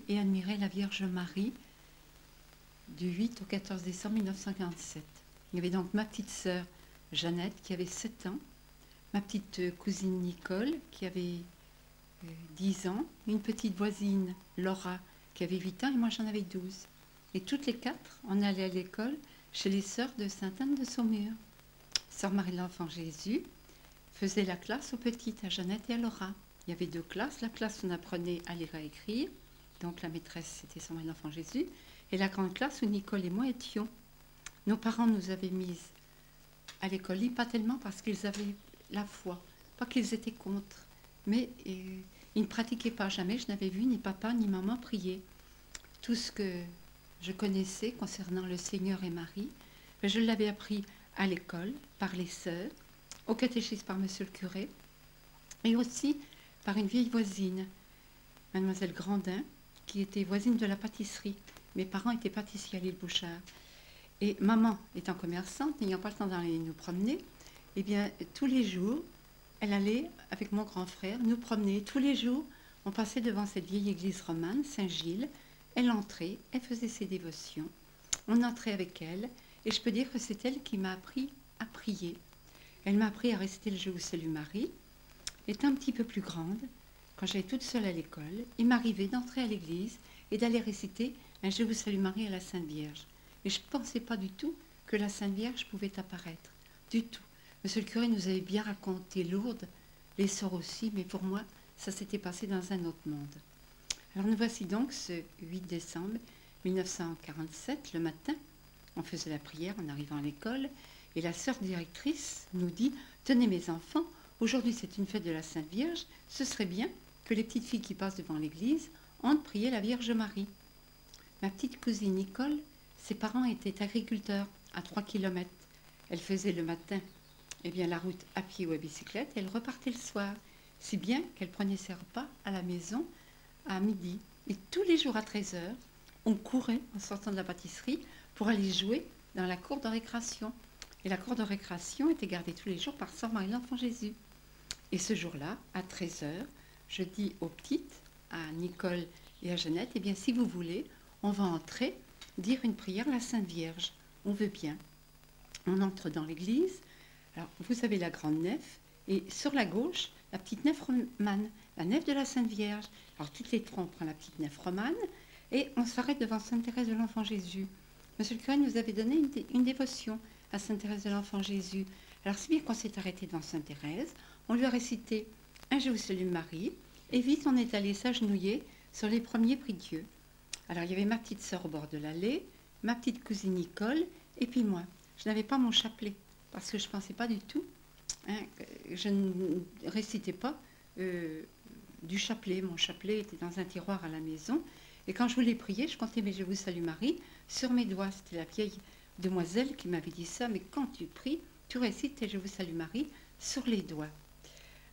et admirer la Vierge Marie du 8 au 14 décembre 1947. Il y avait donc ma petite sœur Jeannette qui avait 7 ans, ma petite cousine Nicole qui avait 10 ans, une petite voisine Laura qui avait 8 ans et moi j'en avais 12. Et toutes les quatre, on allait à l'école chez les sœurs de Sainte-Anne-de-Saumur. Sœur Marie de l'Enfant Jésus faisait la classe aux petites, à Jeannette et à Laura. Il y avait 2 classes, la classe où on apprenait à lire et à écrire, donc la maîtresse c'était Sœur Marie de l'Enfant Jésus, et la grande classe où Nicole et moi étions. Nos parents nous avaient mises à l'école, pas tellement parce qu'ils avaient la foi, pas qu'ils étaient contre, mais ils ne pratiquaient pas. Jamais je n'avais vu ni papa ni maman prier. Tout ce que je connaissais concernant le Seigneur et Marie, je l'avais appris à l'école, par les sœurs, au catéchisme par monsieur le curé, et aussi par une vieille voisine, mademoiselle Grandin, qui était voisine de la pâtisserie. Mes parents étaient pâtissiers à l'île Bouchard. Et maman, étant commerçante, n'ayant pas le temps d'aller nous promener, eh bien, tous les jours, elle allait, avec mon grand frère, nous promener. Tous les jours, on passait devant cette vieille église romane, Saint-Gilles. Elle entrait, elle faisait ses dévotions. On entrait avec elle, et je peux dire que c'est elle qui m'a appris à prier. Elle m'a appris à réciter le Je vous salue Marie. Étant un petit peu plus grande, quand j'étais toute seule à l'école, il m'arrivait d'entrer à l'église et d'aller réciter un Je vous salue Marie à la Sainte Vierge. Mais je ne pensais pas du tout que la Sainte Vierge pouvait apparaître. Du tout. Monsieur le curé nous avait bien raconté Lourdes, les sœurs aussi, mais pour moi, ça s'était passé dans un autre monde. Alors nous voici donc ce 8 décembre 1947, le matin. On faisait la prière en arrivant à l'école et la sœur directrice nous dit « Tenez mes enfants, aujourd'hui c'est une fête de la Sainte Vierge, ce serait bien que les petites filles qui passent devant l'église entrent prier la Vierge Marie. » Ma petite cousine Nicole, ses parents étaient agriculteurs à 3 km. Elle faisait le matin la route à pied ou à bicyclette et elle repartait le soir, si bien qu'elle prenait ses repas à la maison à midi. Et tous les jours à 13 h, on courait en sortant de la pâtisserie pour aller jouer dans la cour de récréation. Et la cour de récréation était gardée tous les jours par Sœur Marie de l'Enfant Jésus. Et ce jour-là, à 13 h, je dis aux petites, à Nicole et à Jeannette, eh bien si vous voulez, on va entrer, dire une prière à la Sainte Vierge. On veut bien. On entre dans l'église. Alors, vous avez la grande nef, et sur la gauche, la petite nef romane, la nef de la Sainte Vierge. Alors, toutes les trois, on prend la petite nef romane, et on s'arrête devant Sainte Thérèse de l'Enfant Jésus. Monsieur le curé nous avait donné une dévotion à Sainte Thérèse de l'Enfant Jésus. Alors, c'est bien qu'on s'est arrêté devant Sainte Thérèse, on lui a récité un Je vous salue Marie, et vite on est allé s'agenouiller sur les premiers prix de Dieu. Alors, il y avait ma petite sœur au bord de l'allée, ma petite cousine Nicole, et puis moi. Je n'avais pas mon chapelet, parce que je ne pensais pas du tout, je ne récitais pas du chapelet. Mon chapelet était dans un tiroir à la maison, et quand je voulais prier, je comptais mes Je vous salue Marie sur mes doigts. C'était la vieille demoiselle qui m'avait dit ça, mais quand tu pries, tu récites tes Je vous salue Marie sur les doigts.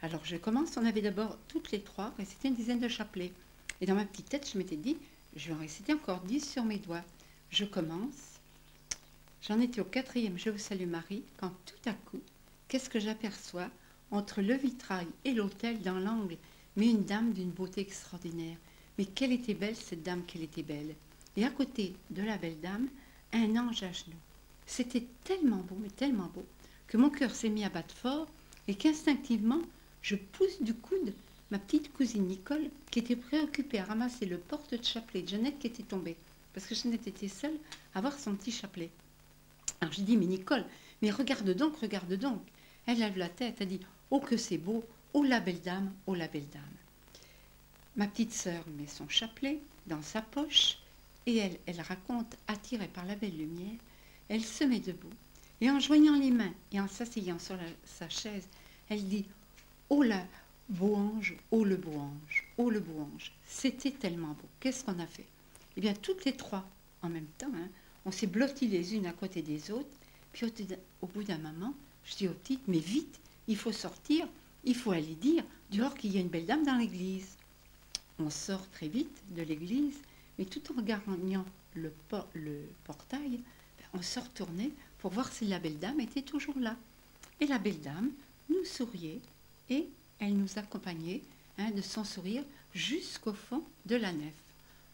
Alors je commence, on avait d'abord toutes les trois récité une dizaine de chapelets. Et dans ma petite tête, je m'étais dit, je vais en réciter encore 10 sur mes doigts. Je commence, j'en étais au 4e Je vous salue Marie, quand tout à coup, qu'est-ce que j'aperçois entre le vitrail et l'autel dans l'angle, mais une dame d'une beauté extraordinaire. Mais quelle était belle cette dame, quelle était belle. Et à côté de la belle dame, un ange à genoux. C'était tellement beau, mais tellement beau, que mon cœur s'est mis à battre fort et qu'instinctivement, je pousse du coude ma petite cousine Nicole, qui était préoccupée à ramasser le porte-chapelet de Jeannette qui était tombé, parce que Jeannette était seule à avoir son petit chapelet. Alors j'ai dit, mais Nicole, mais regarde donc, regarde donc. Elle lève la tête, elle dit, oh que c'est beau, oh la belle dame, oh la belle dame. Ma petite sœur met son chapelet dans sa poche, et elle raconte, attirée par la belle lumière, elle se met debout, et en joignant les mains et en s'asseyant sur sa chaise, elle dit, oh la beau ange, oh le beau ange, oh le beau ange. C'était tellement beau. Qu'est-ce qu'on a fait? Eh bien, toutes les trois, en même temps, on s'est blottis les unes à côté des autres, puis au bout d'un moment, je dis aux petites, mais vite, il faut sortir, il faut aller dire dehors qu'il y a une belle dame dans l'église. On sort très vite de l'église, mais tout en gagnant le portail, on se retournait pour voir si la belle dame était toujours là. Et la belle dame nous souriait et elle nous accompagnait de son sourire jusqu'au fond de la nef.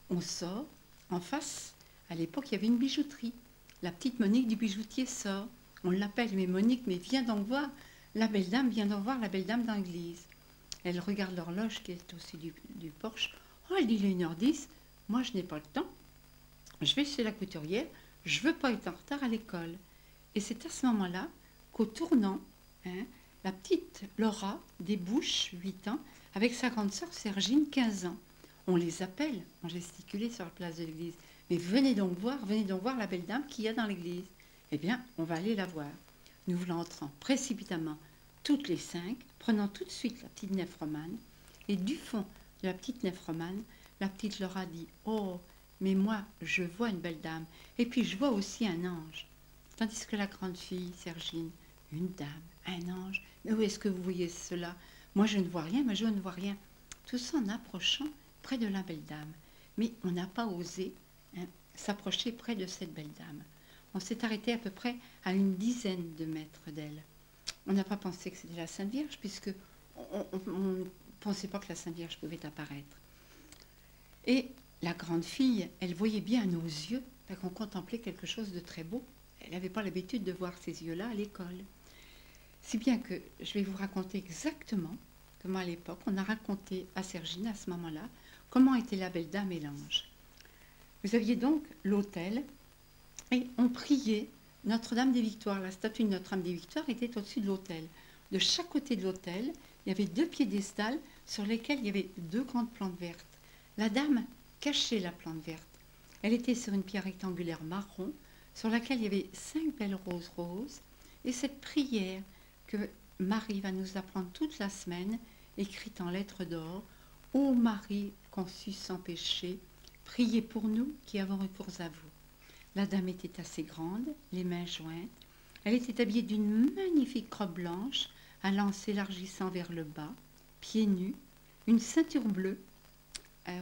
on sort, en face, à l'époque, il y avait une bijouterie. La petite Monique du bijoutier sort. On l'appelle, mais Monique, mais viens donc voir la belle dame, viens donc voir la belle dame dans l'église. Elle regarde l'horloge qui est aussi du porche. Oh, elle dit, il est 1h10, moi je n'ai pas le temps. Je vais chez la couturière, je ne veux pas être en retard à l'école. Et c'est à ce moment-là qu'au tournant, la petite Laura débouche, 8 ans, avec sa grande sœur Sergine, 15 ans. On les appelle, on gesticulait sur la place de l'église. Mais venez donc voir la belle dame qu'il y a dans l'église. Eh bien, on va aller la voir. Nous l'entrons précipitamment, toutes les 5, prenant tout de suite la petite nef romane. Et du fond de la petite nef romane, la petite Laura dit « Oh, mais moi, je vois une belle dame, et puis je vois aussi un ange. » Tandis que la grande fille, Sergine, une dame, un ange, mais où est-ce que vous voyez cela? Moi, je ne vois rien, mais je ne vois rien. Tout ça en approchant près de la belle dame. Mais on n'a pas osé s'approcher près de cette belle dame. On s'est arrêté à peu près à une dizaine de mètres d'elle. On n'a pas pensé que c'était la Sainte Vierge, puisque on ne pensait pas que la Sainte Vierge pouvait apparaître. Et la grande fille, elle voyait bien à nos yeux qu'on contemplait quelque chose de très beau. Elle n'avait pas l'habitude de voir ces yeux-là à l'école. Si bien que je vais vous raconter exactement comment à l'époque on a raconté à Sergine à ce moment-là comment était la belle dame et l'ange. Vous aviez donc l'autel et on priait Notre-Dame des Victoires. La statue de Notre-Dame des Victoires était au-dessus de l'autel. De chaque côté de l'autel, il y avait 2 piédestals sur lesquels il y avait 2 grandes plantes vertes. La dame cachait la plante verte. Elle était sur une pierre rectangulaire marron sur laquelle il y avait 5 belles roses roses. Et cette prière que Marie va nous apprendre toute la semaine, écrite en lettres d'or, « Ô Marie conçue sans péché, priez pour nous qui avons recours à vous. » La dame était assez grande, les mains jointes. Elle était habillée d'une magnifique robe blanche, allant s'élargissant vers le bas, pieds nus, une ceinture bleue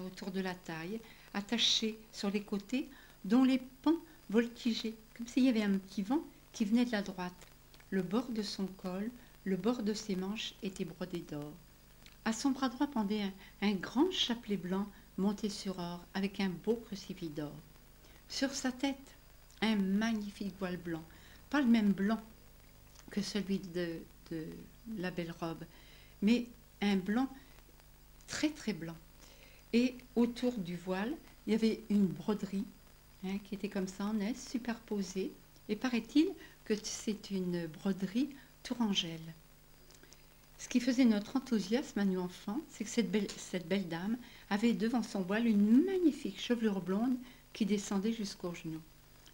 autour de la taille, attachée sur les côtés, dont les pans voltigeaient, comme s'il y avait un petit vent qui venait de la droite. Le bord de son col, le bord de ses manches était brodé d'or. À son bras droit pendait un grand chapelet blanc monté sur or, avec un beau crucifix d'or. Sur sa tête, un magnifique voile blanc, pas le même blanc que celui de la belle robe, mais un blanc très très blanc. Et autour du voile, il y avait une broderie qui était comme ça en S, superposée, et paraît-il que c'est une broderie tourangelle. Ce qui faisait notre enthousiasme à nous enfants, c'est que cette belle dame avait devant son voile une magnifique chevelure blonde qui descendait jusqu'aux genoux.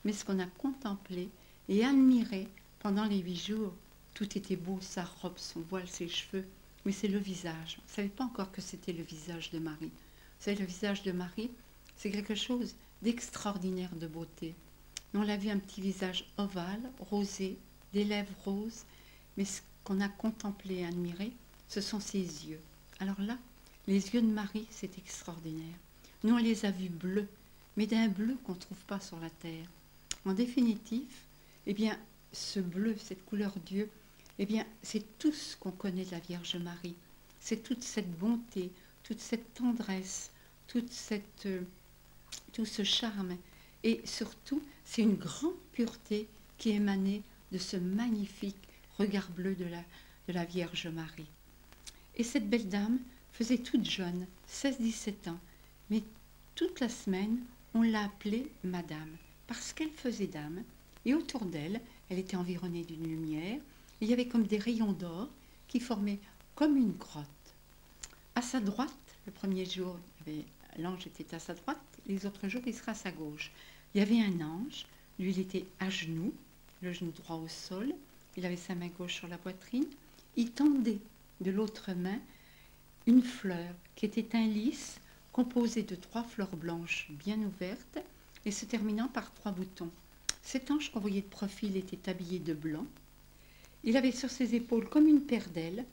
Mais ce qu'on a contemplé et admiré pendant les 8 jours, tout était beau, sa robe, son voile, ses cheveux, mais c'est le visage. On ne savait pas encore que c'était le visage de Marie. Vous savez, le visage de Marie, c'est quelque chose d'extraordinaire de beauté. On l'a vu un petit visage ovale, rosé, des lèvres roses, mais ce qu'on a contemplé et admiré, ce sont ses yeux. Alors là, les yeux de Marie, c'est extraordinaire. Nous, on les a vus bleus, mais d'un bleu qu'on ne trouve pas sur la terre. En définitive, eh bien, ce bleu, cette couleur d'yeux, eh bien, c'est tout ce qu'on connaît de la Vierge Marie. C'est toute cette bonté, toute cette tendresse, tout ce charme. Et surtout, c'est une grande pureté qui émanait de ce magnifique regard bleu de la Vierge Marie. Et cette belle dame faisait toute jeune, 16-17 ans, mais toute la semaine, on l'a appelée Madame, parce qu'elle faisait dame, et autour d'elle, elle était environnée d'une lumière, il y avait comme des rayons d'or qui formaient comme une grotte. À sa droite, le premier jour, l'ange était à sa droite, les autres jours, il sera à sa gauche. Il y avait un ange, lui, il était à genoux, le genou droit au sol, il avait sa main gauche sur la poitrine, il tendait de l'autre main une fleur qui était un lys composé de 3 fleurs blanches bien ouvertes et se terminant par 3 boutons. Cet ange qu'on voyait de profil était habillé de blanc. Il avait sur ses épaules comme une paire d'ailes,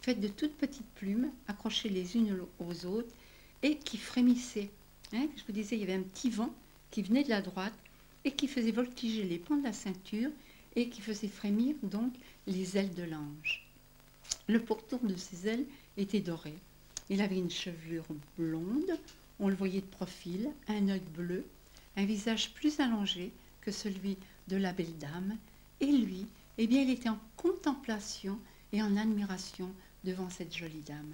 faites de toutes petites plumes, accrochées les unes aux autres, et qui frémissaient. Je vous disais, il y avait un petit vent qui venait de la droite et qui faisait voltiger les pans de la ceinture et qui faisait frémir donc les ailes de l'ange. Le pourtour de ses ailes était doré. Il avait une chevelure blonde, On le voyait de profil, un œil bleu, un visage plus allongé que celui de la belle dame, et lui, eh bien, il était en contemplation et en admiration devant cette jolie dame.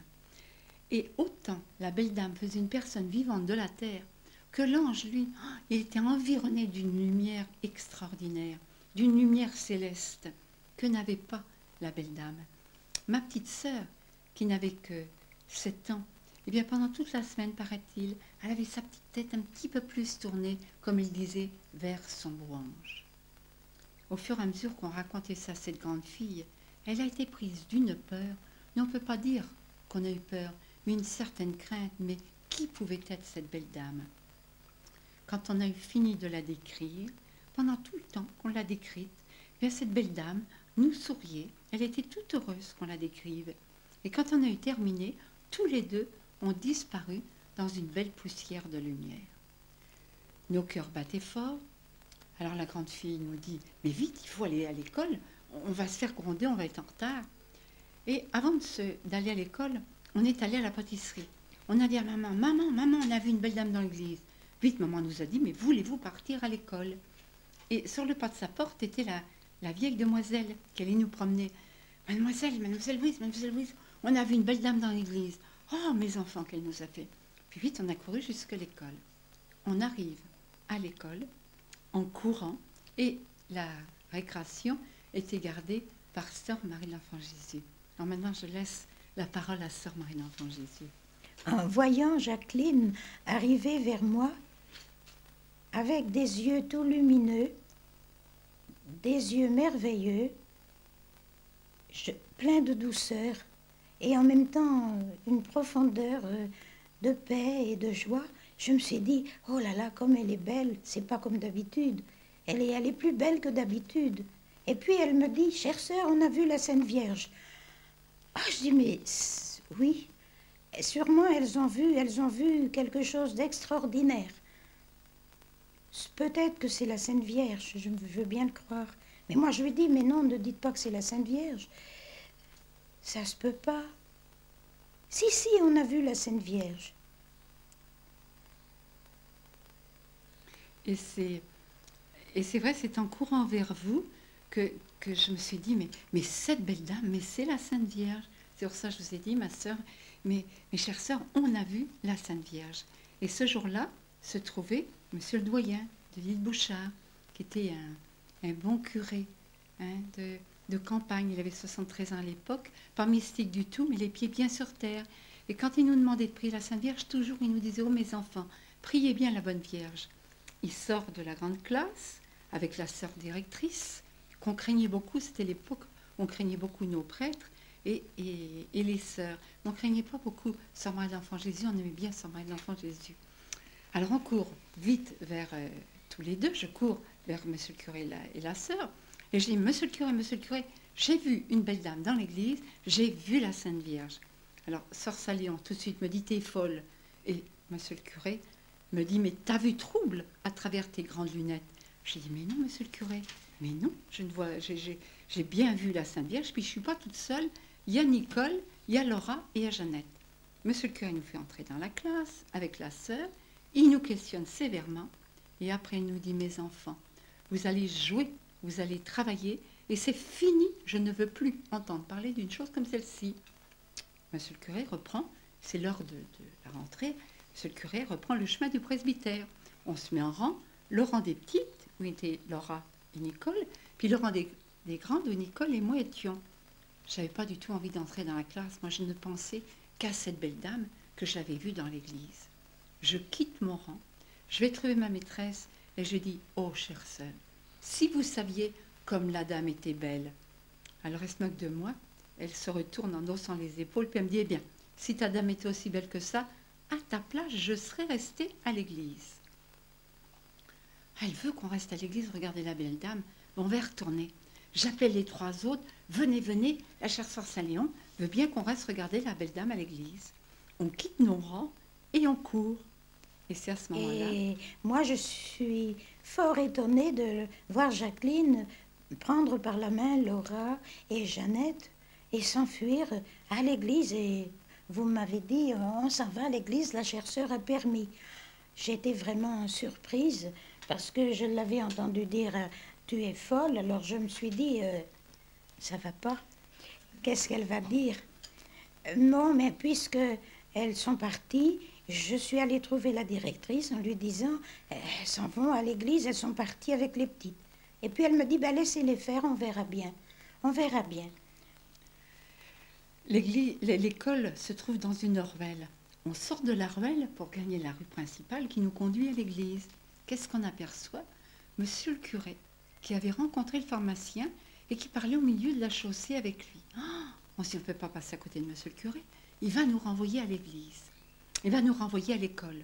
Et autant la belle dame faisait une personne vivante de la terre, que l'ange, lui, il était environné d'une lumière extraordinaire, d'une lumière céleste, que n'avait pas la belle dame. Ma petite sœur, qui n'avait que 7 ans, eh bien pendant toute la semaine, paraît-il, elle avait sa petite tête un petit peu plus tournée, comme il disait, vers son beau ange. Au fur et à mesure qu'on racontait ça à cette grande fille, elle a été prise d'une peur, mais on ne peut pas dire qu'on a eu peur, mais une certaine crainte. Mais qui pouvait être cette belle dame? Quand on a eu fini de la décrire, pendant tout le temps qu'on l'a décrite, bien cette belle dame nous souriait, elle était toute heureuse qu'on la décrive. Et quand on a eu terminé, tous les deux ont disparu dans une belle poussière de lumière. Nos cœurs battaient fort. Alors la grande fille nous dit, mais vite, il faut aller à l'école, on va se faire gronder, on va être en retard. Et avant d'aller à l'école, on est allé à la pâtisserie. On a dit à maman, maman, on a vu une belle dame dans l'église. Vite, maman nous a dit, mais voulez-vous partir à l'école? Et sur le pas de sa porte était la vieille demoiselle qui allait nous promener. Mademoiselle Louise, on a vu une belle dame dans l'église. Oh, mes enfants, qu'elle nous a fait. Puis vite, on a couru jusqu'à l'école. On arrive à l'école en courant et la récréation était gardée par Sœur Marie de l'Enfant Jésus. Alors maintenant, je laisse la parole à Sœur Marie de l'Enfant Jésus. En voyant Jacqueline arriver vers moi, avec des yeux tout lumineux, des yeux merveilleux, plein de douceur, et en même temps une profondeur de paix et de joie, je me suis dit, oh là là, comme elle est belle, c'est pas comme d'habitude. Elle est plus belle que d'habitude. Et puis elle me dit, chère sœur, on a vu la Sainte Vierge. Ah, je dis, mais oui, sûrement elles ont vu quelque chose d'extraordinaire. Peut-être que c'est la Sainte Vierge, je veux bien le croire. Mais moi je lui dis, mais non, ne dites pas que c'est la Sainte Vierge. Ça se peut pas. Si, on a vu la Sainte Vierge. Et c'est vrai, c'est en courant vers vous que je me suis dit, mais cette belle dame, mais c'est la Sainte Vierge. C'est pour ça que je vous ai dit, ma sœur, mes chères sœurs, on a vu la Sainte Vierge. Et ce jour-là se trouvait Monsieur le doyen de l'île Bouchard, qui était un bon curé de campagne. Il avait 73 ans à l'époque, pas mystique du tout, mais les pieds bien sur terre. Et quand il nous demandait de prier la Sainte Vierge, toujours il nous disait, oh mes enfants, priez bien la Bonne Vierge. Il sort de la grande classe avec la sœur directrice, qu'on craignait beaucoup, c'était l'époque où on craignait beaucoup nos prêtres et les sœurs. On ne craignait pas beaucoup Sœur Marie de l'Enfant Jésus, on aimait bien Sœur Marie de l'Enfant Jésus. Alors on court vite vers tous les deux, je cours vers monsieur le curé et la sœur, et je dis, monsieur le curé, j'ai vu une belle dame dans l'église, j'ai vu la Sainte Vierge. Alors sœur Salion tout de suite me dit, t'es folle. Et monsieur le curé me dit, mais t'as vu trouble à travers tes grandes lunettes? J'ai dit, mais non, monsieur le curé, mais non, je ne vois, j'ai bien vu la Sainte Vierge, puis je ne suis pas toute seule, il y a Nicole, il y a Laura et il y a Jeannette. Monsieur le curé nous fait entrer dans la classe avec la sœur, il nous questionne sévèrement, et après il nous dit, mes enfants, vous allez jouer, vous allez travailler, et c'est fini, je ne veux plus entendre parler d'une chose comme celle-ci. Monsieur le curé reprend, c'est l'heure de la rentrée, monsieur le curé reprend le chemin du presbytère. On se met en rang, le rang des petites, où étaient Laura et Nicole, puis le rang des grandes, où Nicole et moi étions. Je n'avais pas du tout envie d'entrer dans la classe, moi je ne pensais qu'à cette belle dame que j'avais vue dans l'église. Je quitte mon rang, je vais trouver ma maîtresse, et je dis, oh chère sœur, si vous saviez comme la dame était belle. Alors elle se moque de moi, elle se retourne en haussant les épaules, puis elle me dit, eh bien, si ta dame était aussi belle que ça, à ta place, je serais restée à l'église. Elle veut qu'on reste à l'église, regardez la belle dame, on va retourner. J'appelle les 3 autres, venez, la chère sœur Saléon veut bien qu'on reste regarder la belle dame à l'église. On quitte nos rangs et on court. Et c'est à ce moment-là. Et moi, je suis fort étonnée de voir Jacqueline prendre par la main Laura et Jeannette et s'enfuir à l'église. Et vous m'avez dit, on s'en va à l'église, la chère sœur a permis. J'étais vraiment surprise parce que je l'avais entendu dire, tu es folle, alors je me suis dit, ça va pas. Qu'est-ce qu'elle va dire? Non, mais puisque elles sont parties, je suis allée trouver la directrice en lui disant, elles s'en vont à l'église, elles sont parties avec les petites. Et puis elle me dit, ben laissez-les faire, on verra bien. On verra bien. L'école se trouve dans une ruelle. On sort de la ruelle pour gagner la rue principale qui nous conduit à l'église. Qu'est-ce qu'on aperçoit? Monsieur le curé, qui avait rencontré le pharmacien et qui parlait au milieu de la chaussée avec lui. On ne peut pas passer à côté de monsieur le curé. Il va nous renvoyer à l'église. Il va nous renvoyer à l'école.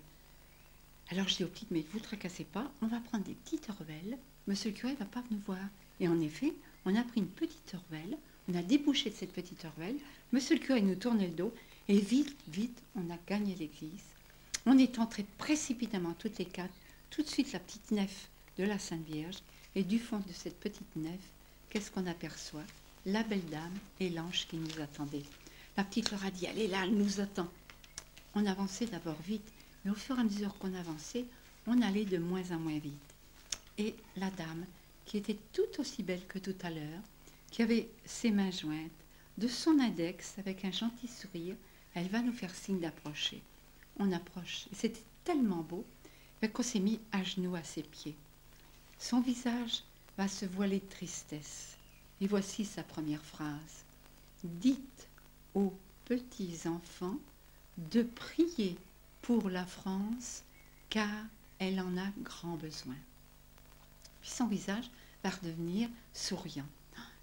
Alors je dis aux petites, mais vous ne tracassez pas, on va prendre des petites ruelles. Monsieur le curé ne va pas nous voir. Et en effet, on a pris une petite ruelle, on a débouché de cette petite ruelle. Monsieur le curé nous tournait le dos et vite, vite, on a gagné l'église. On est entrés précipitamment toutes les quatre, tout de suite la petite nef de la Sainte Vierge. Et du fond de cette petite nef, qu'est-ce qu'on aperçoit? La belle dame et l'ange qui nous attendaient. La petite leur a dit, elle est là, elle nous attend. On avançait d'abord vite, mais au fur et à mesure qu'on avançait, on allait de moins en moins vite. Et la dame, qui était tout aussi belle que tout à l'heure, qui avait ses mains jointes, de son index, avec un gentil sourire, elle va nous faire signe d'approcher. On approche, et c'était tellement beau qu'on s'est mis à genoux à ses pieds. Son visage va se voiler de tristesse. Et voici sa première phrase. Dites aux petits enfants de prier pour la France, car elle en a grand besoin. Puis son visage va redevenir souriant.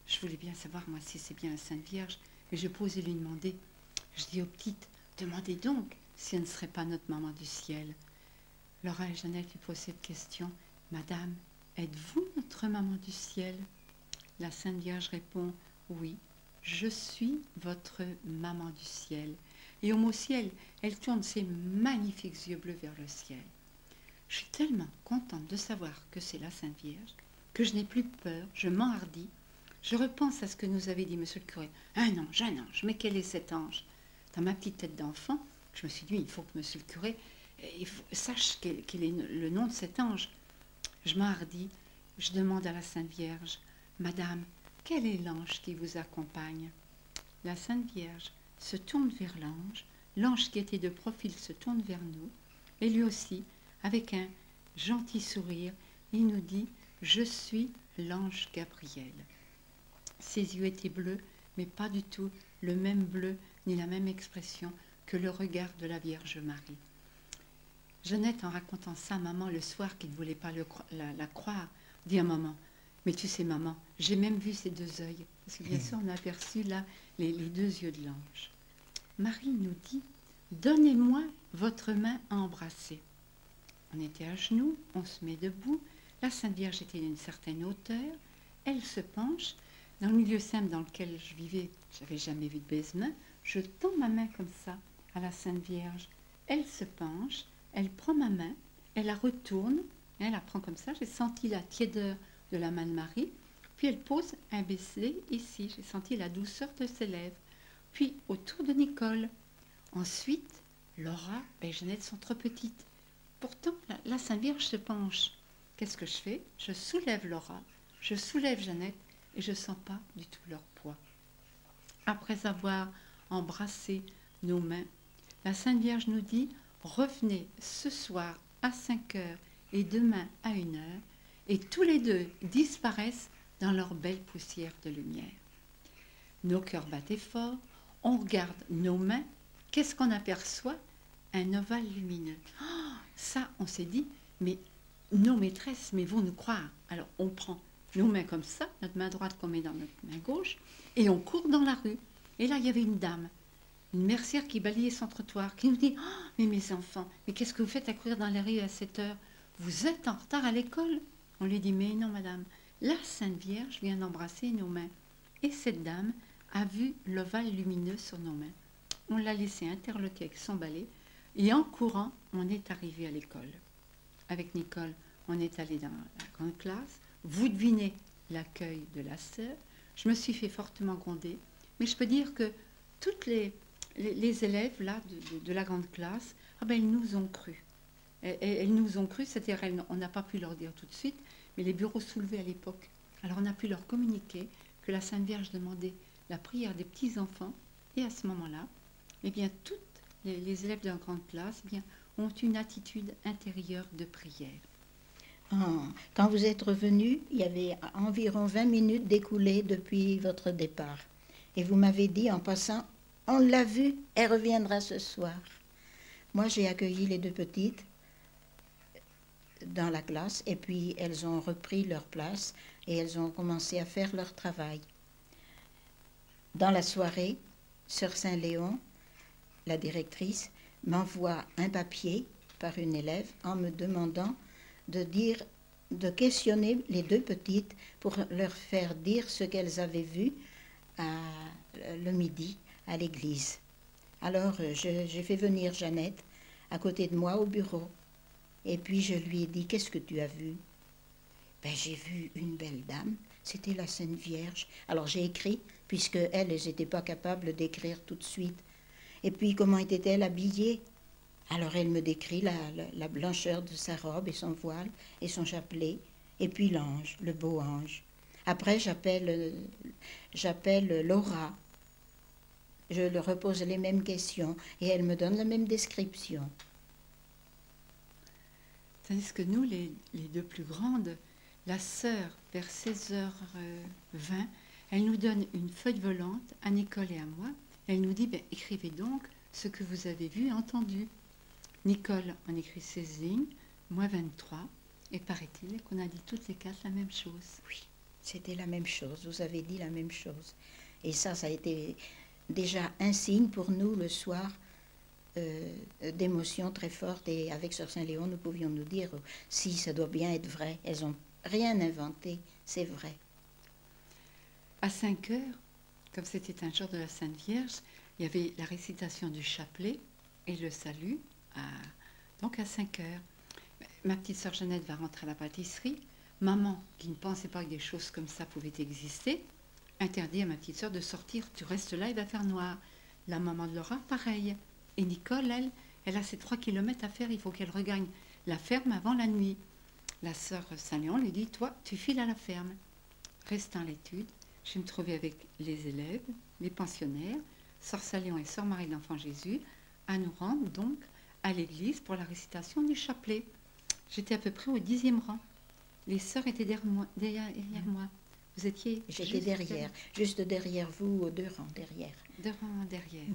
Je voulais bien savoir, moi, si c'est bien la Sainte Vierge, et je posais lui demander. Je dis aux petites, demandez donc si elle ne serait pas notre maman du ciel. Laura et Jeannette lui posent cette question. Madame, êtes-vous notre maman du ciel? La Sainte Vierge répond, oui, je suis votre maman du ciel. Et au mot ciel, elle tourne ses magnifiques yeux bleus vers le ciel. Je suis tellement contente de savoir que c'est la Sainte Vierge que je n'ai plus peur, je m'enhardis. Je repense à ce que nous avait dit monsieur le curé. Un ange, mais quel est cet ange? Dans ma petite tête d'enfant, je me suis dit, il faut que monsieur le curé sache quel est le nom de cet ange. Je m'enhardis, je demande à la Sainte Vierge, Madame, quel est l'ange qui vous accompagne? La Sainte Vierge se tourne vers l'ange, l'ange qui était de profil se tourne vers nous, et lui aussi, avec un gentil sourire, il nous dit, je suis l'ange Gabriel. Ses yeux étaient bleus, mais pas du tout le même bleu ni la même expression que le regard de la Vierge Marie. Jeannette, en racontant ça à maman le soir, qui ne voulait pas la croire, dit à maman, mais tu sais maman, j'ai même vu ces deux yeux, parce que bien sûr on a aperçu là les deux yeux de l'ange. Marie nous dit, donnez-moi votre main à embrasser. On était à genoux, on se met debout, la Sainte Vierge était d'une certaine hauteur, elle se penche, dans le milieu simple dans lequel je vivais, je n'avais jamais vu de baise-main, je tends ma main comme ça à la Sainte Vierge, elle se penche, elle prend ma main, elle la retourne, elle la prend comme ça, j'ai senti la tiédeur de la main de Marie, puis elle pose un baiser ici, j'ai senti la douceur de ses lèvres, puis autour de Nicole. Ensuite, Laura et Jeannette sont trop petites. Pourtant, la Sainte Vierge se penche. Qu'est-ce que je fais? Je soulève Laura, je soulève Jeannette et je ne sens pas du tout leur poids. Après avoir embrassé nos mains, la Sainte Vierge nous dit, revenez ce soir à 5 heures et demain à 1 heure, et tous les deux disparaissent dans leur belle poussière de lumière. Nos cœurs battaient fort, on regarde nos mains, qu'est-ce qu'on aperçoit? Un ovale lumineux. Oh, ça, on s'est dit, mais nos maîtresses vont nous croire. Alors on prend nos mains comme ça, notre main droite qu'on met dans notre main gauche, et on court dans la rue. Et là, il y avait une dame, une mercière qui balayait son trottoir, qui nous dit, oh, mais mes enfants, mais qu'est-ce que vous faites à courir dans les rues à cette heure? Vous êtes en retard à l'école? On lui dit, mais non, madame, la Sainte Vierge vient d'embrasser nos mains. Et cette dame a vu l'ovale lumineux sur nos mains. On l'a laissé interloquer avec son balai, et en courant, on est arrivé à l'école. Avec Nicole, on est allé dans la grande classe. Vous devinez l'accueil de la sœur. Je me suis fait fortement gronder, mais je peux dire que toutes les les élèves là, de la grande classe, ah ben, ils nous ont cru. Elles nous ont cru, c'est-à-dire on n'a pas pu leur dire tout de suite, mais les bureaux soulevés à l'époque. Alors on a pu leur communiquer que la Sainte Vierge demandait la prière des petits-enfants, et à ce moment-là, eh bien, toutes les élèves de la grande classe eh bien, ont une attitude intérieure de prière. Quand vous êtes revenu, il y avait environ 20 minutes d'écoulées depuis votre départ. Et vous m'avez dit en passant, on l'a vue, elle reviendra ce soir. Moi, j'ai accueilli les deux petites dans la classe et puis elles ont repris leur place et elles ont commencé à faire leur travail. Dans la soirée, Sœur Saint-Léon, la directrice, m'envoie un papier par une élève en me demandant de questionner les deux petites pour leur faire dire ce qu'elles avaient vu le midi à l'église. Alors j'ai fait venir Jeannette à côté de moi au bureau. Et puis je lui ai dit, qu'est-ce que tu as vu? Ben, j'ai vu une belle dame, c'était la Sainte Vierge. Alors j'ai écrit, puisque elles n'étaient pas capables d'écrire tout de suite. Et puis comment était-elle habillée? Alors elle me décrit la blancheur de sa robe et son voile et son chapelet, et puis l'ange, le beau ange. Après j'appelle Laura, je leur repose les mêmes questions et elle me donne la même description. Tandis que nous, les deux plus grandes, la sœur, vers 16h20, elle nous donne une feuille volante à Nicole et à moi. Elle nous dit, ben, écrivez donc ce que vous avez vu et entendu. Nicole en écrit 16 lignes, moi 23, et paraît-il qu'on a dit toutes les quatre la même chose. Oui, c'était la même chose, vous avez dit la même chose. Et ça a été déjà un signe pour nous le soir d'émotion très forte. Et avec Sœur Saint-Léon, nous pouvions nous dire, si ça doit bien être vrai, elles n'ont rien inventé, c'est vrai. À 5 heures, comme c'était un jour de la Sainte Vierge, il y avait la récitation du chapelet et le salut. Donc à 5 heures, ma petite sœur Jeannette va rentrer à la pâtisserie. Maman, qui ne pensait pas que des choses comme ça pouvaient exister, interdit à ma petite sœur de sortir. Tu restes là, il va faire noir. La maman de Laura, pareil. Et Nicole, elle a ses 3 kilomètres à faire. Il faut qu'elle regagne la ferme avant la nuit. La sœur Saint-Léon lui dit, toi, tu files à la ferme. Restant à l'étude, je vais me trouver avec les élèves, les pensionnaires, sœur Saint-Léon et sœur Marie de l'Enfant Jésus, à nous rendre donc à l'église pour la récitation du chapelet. J'étais à peu près au 10e rang. Les sœurs étaient derrière moi. Vous étiez... J'étais derrière, juste derrière vous, 2 rangs derrière. 2 rangs derrière.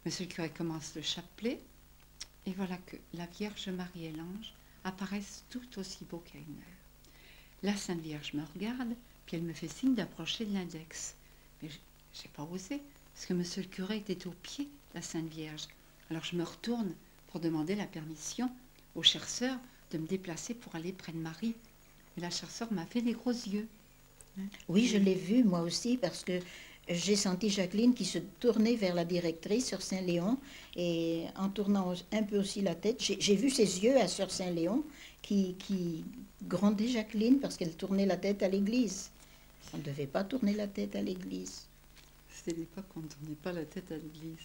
Monsieur le curé commence le chapelet, et voilà que la Vierge Marie et l'ange apparaissent tout aussi beaux qu'à 1 heure. La Sainte Vierge me regarde, puis elle me fait signe d'approcher de l'index. Mais je n'ai pas osé, parce que monsieur le curé était au pied de la Sainte Vierge. Alors je me retourne pour demander la permission aux chères sœurs de me déplacer pour aller près de Marie. Et la chère sœur m'a fait des gros yeux. Oui, je l'ai vu moi aussi, parce que j'ai senti Jacqueline qui se tournait vers la directrice, Sœur Saint-Léon, et en tournant un peu aussi la tête, j'ai vu ses yeux à Sœur Saint-Léon qui grondait Jacqueline parce qu'elle tournait la tête à l'église. On ne devait pas tourner la tête à l'église. C'était l'époque où on ne tournait pas la tête à l'église.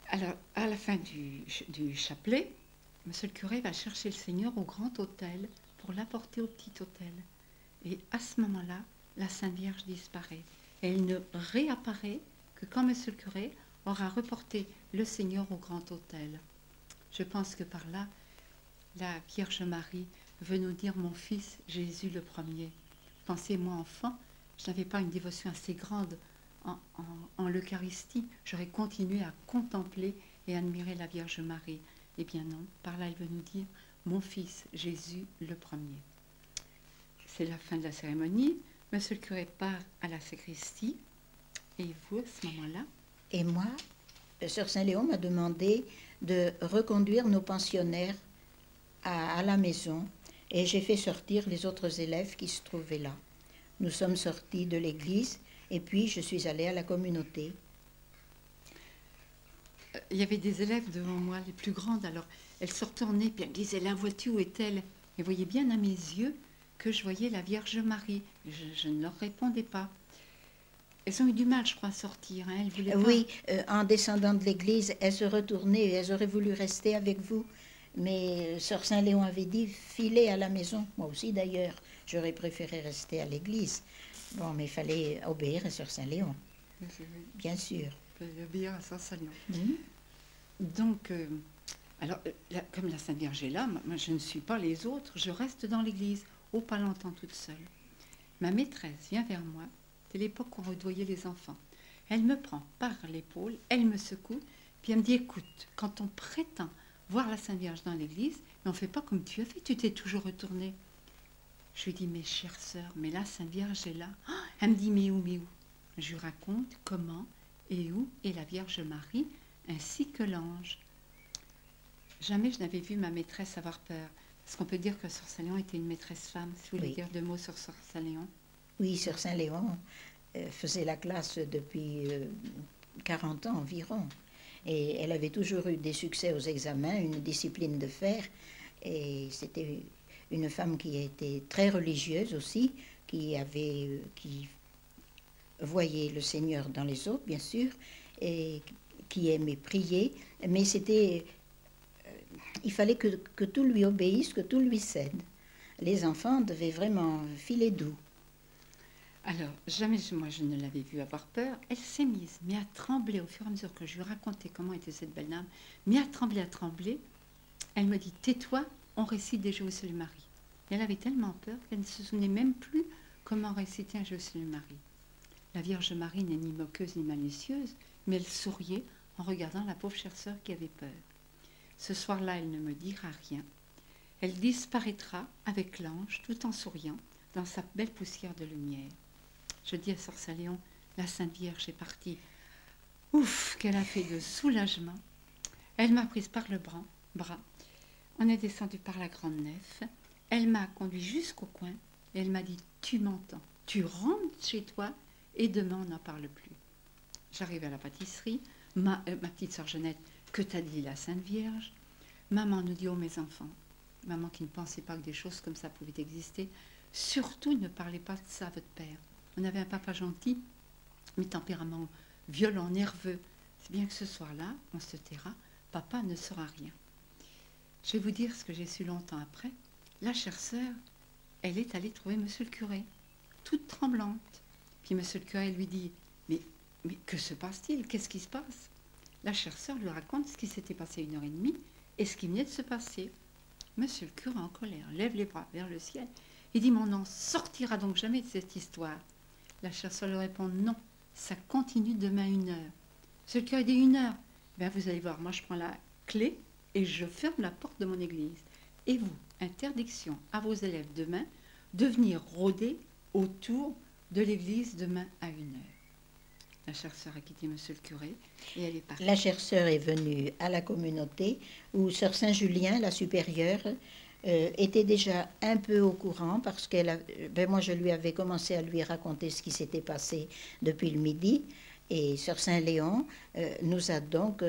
Alors, à la fin du chapelet, monsieur le curé va chercher le Seigneur au grand autel pour l'apporter au petit autel. Et à ce moment-là, la Sainte Vierge disparaît. Et elle ne réapparaît que quand monsieur le curé aura reporté le Seigneur au grand autel. Je pense que par là, la Vierge Marie veut nous dire, mon fils Jésus le premier. Pensez, moi enfant, je n'avais pas une dévotion assez grande en l'Eucharistie. J'aurais continué à contempler et admirer la Vierge Marie. Eh bien non, par là elle veut nous dire, mon fils Jésus le premier. C'est la fin de la cérémonie. Monsieur le curé part à la sacristie. Et vous, à ce moment-là? Et moi, Sœur Saint-Léon m'a demandé de reconduire nos pensionnaires à la maison. Et j'ai fait sortir les autres élèves qui se trouvaient là. Nous sommes sortis de l'église et puis je suis allée à la communauté. Il y avait des élèves devant moi, les plus grandes. Alors, elles se retournaient, puis elles disaient, la vois-tu, où est-elle? Et vous voyez bien à mes yeux que je voyais la Vierge Marie. Je ne leur répondais pas. elles ont eu du mal, je crois, à sortir. Hein. Elles voulaient pas. Oui, en descendant de l'église, elles se retournaient et elles auraient voulu rester avec vous. Mais Sœur Saint-Léon avait dit, filez à la maison. Moi aussi, d'ailleurs, j'aurais préféré rester à l'église. Bon, mais il fallait obéir à Sœur Saint-Léon, bien sûr. Obéir à Saint-Saléon. Mhm. Donc, alors, comme la Sainte Vierge est là, moi, je ne suis pas les autres, je reste dans l'église, pas longtemps toute seule. Ma maîtresse vient vers moi, c'est l'époque où on redoyait les enfants. Elle me prend par l'épaule, elle me secoue, puis elle me dit, écoute, quand on prétend voir la Sainte Vierge dans l'église, mais on ne fait pas comme tu as fait, tu t'es toujours retournée. Je lui dis, mes chères sœurs, mais la Sainte Vierge est là. Oh, elle me dit, mais où? Je lui raconte comment et où est la Vierge Marie, ainsi que l'ange. Jamais je n'avais vu ma maîtresse avoir peur. Est-ce qu'on peut dire que Sœur Saint-Léon était une maîtresse femme? Si vous voulez dire deux mots sur Sœur Saint-Léon. Oui, Sœur Saint-Léon faisait la classe depuis 40 ans environ. Et elle avait toujours eu des succès aux examens, une discipline de fer. Et c'était une femme qui était très religieuse aussi, qui voyait le Seigneur dans les autres, bien sûr, et qui aimait prier. Mais il fallait que tout lui obéisse, que tout lui cède. Les enfants devaient vraiment filer doux. Alors, jamais moi je ne l'avais vue avoir peur. Elle s'est mise, mais à trembler au fur et à mesure que je lui racontais comment était cette belle dame, mais à trembler. Elle me dit, tais-toi, on récite des Jeux au Salut Marie. Et elle avait tellement peur qu'elle ne se souvenait même plus comment réciter un Jeux au Salut Marie. La Vierge Marie n'est ni moqueuse ni malicieuse, mais elle souriait en regardant la pauvre chère sœur qui avait peur. Ce soir-là, elle ne me dira rien. Elle disparaîtra avec l'ange, tout en souriant, dans sa belle poussière de lumière. Je dis à Sœur Saint-Léon, la Sainte Vierge est partie. Ouf, qu'elle a fait de soulagement. Elle m'a prise par le bras. On est descendu par la grande nef. Elle m'a conduit jusqu'au coin et elle m'a dit, tu m'entends, tu rentres chez toi et demain on n'en parle plus. J'arrive à la pâtisserie. Ma petite sœur Jeannette, que t'a dit la Sainte Vierge? Maman nous dit, oh mes enfants, maman qui ne pensait pas que des choses comme ça pouvaient exister, surtout ne parlez pas de ça à votre père. On avait un papa gentil, mais tempérament violent, nerveux. C'est bien que ce soir-là, on se taira, papa ne saura rien. Je vais vous dire ce que j'ai su longtemps après. La chère sœur, elle est allée trouver monsieur le curé, toute tremblante. Puis monsieur le curé lui dit, mais que se passe-t-il? Qu'est-ce qui se passe? La chère sœur lui raconte ce qui s'était passé 1 heure et demie et ce qui venait de se passer. Monsieur le curé, en colère, lève les bras vers le ciel. Il dit, mon n'en sortira donc jamais de cette histoire. La chère sœur lui répond, non, ça continue demain 1 heure. Monsieur le curé dit 1 heure. Ben, vous allez voir, moi je prends la clé et je ferme la porte de mon église. Et vous, interdiction à vos élèves demain de venir rôder autour de l'église demain à 1 heure. La chère sœur a quitté monsieur le curé et elle est partie. La chère sœur est venue à la communauté où sœur Saint-Julien, la supérieure, était déjà un peu au courant parce moi je lui avais commencé à lui raconter ce qui s'était passé depuis le midi et sœur Saint-Léon nous a donc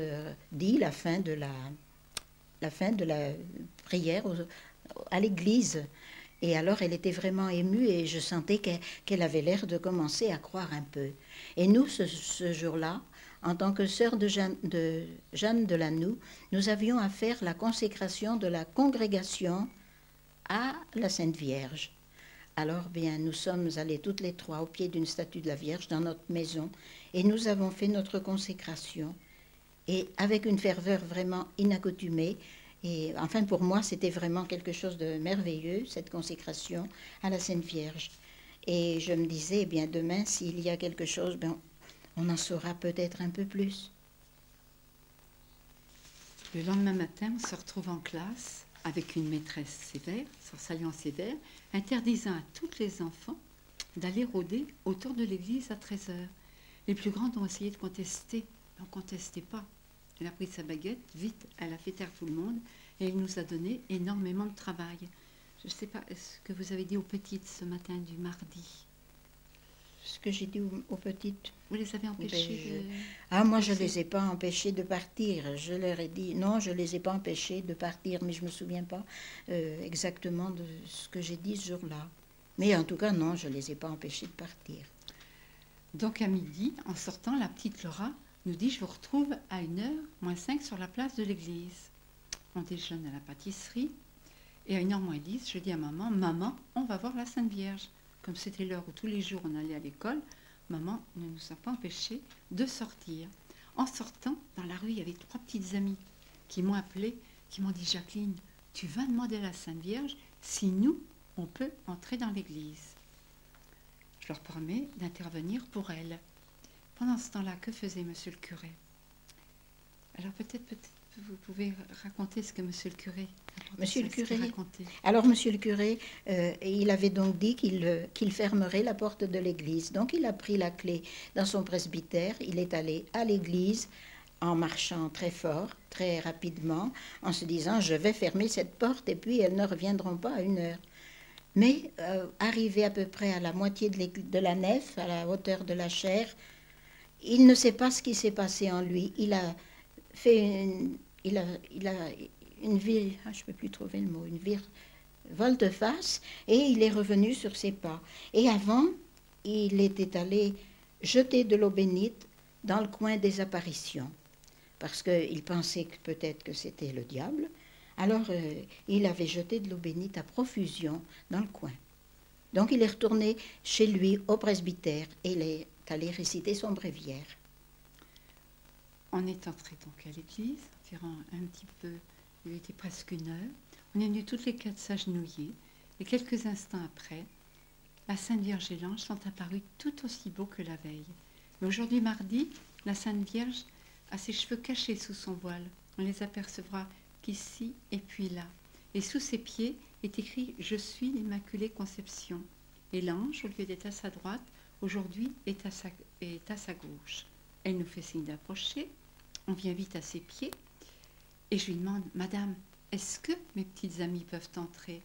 dit la fin de la prière à l'église. Et alors elle était vraiment émue et je sentais qu'elle avait l'air de commencer à croire un peu. Et nous, ce jour-là, en tant que sœur de Jeanne de Lanoue, nous avions à faire la consécration de la congrégation à la Sainte Vierge. Alors bien, nous sommes allés toutes les trois au pied d'une statue de la Vierge dans notre maison et nous avons fait notre consécration. Et avec une ferveur vraiment inaccoutumée. Et enfin, pour moi, c'était vraiment quelque chose de merveilleux, cette consécration à la Sainte Vierge. Et je me disais, eh bien, demain, s'il y a quelque chose, ben, on en saura peut-être un peu plus. Le lendemain matin, on se retrouve en classe avec une maîtresse sévère, Sœur Saint-Léon sévère, interdisant à tous les enfants d'aller rôder autour de l'église à 13 heures. Les plus grandes ont essayé de contester, mais on ne contestait pas. Elle a pris sa baguette, vite, elle a fait taire tout le monde et elle nous a donné énormément de travail. Je ne sais pas, ce que vous avez dit aux petites ce matin du mardi. Ce que j'ai dit aux petites. Vous les avez empêchées moi, je ne les ai pas empêchées de partir. Je leur ai dit, non, je ne les ai pas empêchées de partir, mais je ne me souviens pas exactement de ce que j'ai dit ce jour-là. Mais en tout cas, non, je ne les ai pas empêchées de partir. Donc à midi, en sortant, la petite Laura nous dit « Je vous retrouve à 1h moins 5 sur la place de l'église ». On déjeune à la pâtisserie et à 1h moins 10, je dis à maman « Maman, on va voir la Sainte Vierge ». Comme c'était l'heure où tous les jours on allait à l'école, maman ne nous a pas empêchés de sortir. En sortant, dans la rue, il y avait 3 petites amies qui m'ont appelée, qui m'ont dit « Jacqueline, tu vas demander à la Sainte Vierge si nous, on peut entrer dans l'église ». Je leur promets d'intervenir pour elles. Pendant ce temps-là, que faisait monsieur le curé? Alors peut-être vous pouvez raconter ce que monsieur le curé Monsieur le curé, racontait. Alors monsieur le curé, il avait donc dit qu'il fermerait la porte de l'église. Donc il a pris la clé dans son presbytère, il est allé à l'église en marchant très fort, très rapidement, en se disant « je vais fermer cette porte et puis elles ne reviendront pas à 1h ». Mais arrivé à peu près à la moitié de la nef, à la hauteur de la chaire, il ne sait pas ce qui s'est passé en lui. Il a fait une je peux plus trouver le mot, volte-face, et il est revenu sur ses pas. Et avant, il était allé jeter de l'eau bénite dans le coin des apparitions, parce qu'il pensait que peut-être que c'était le diable. Alors, il avait jeté de l'eau bénite à profusion dans le coin. Donc, il est retourné chez lui au presbytère et il est allé réciter son bréviaire. On est entré donc à l'église, environ un petit peu, il était presque 1h. On est venus toutes les 4 s'agenouiller et quelques instants après, la Sainte Vierge et l'ange sont apparus tout aussi beaux que la veille. Mais aujourd'hui, mardi, la Sainte Vierge a ses cheveux cachés sous son voile. On les apercevra qu'ici et puis là. Et sous ses pieds est écrit « Je suis l'Immaculée Conception ». Et l'ange, au lieu d'être à sa droite, aujourd'hui est à sa gauche. Elle nous fait signe d'approcher. On vient vite à ses pieds. Et je lui demande « Madame, est-ce que mes petites amies peuvent entrer ?»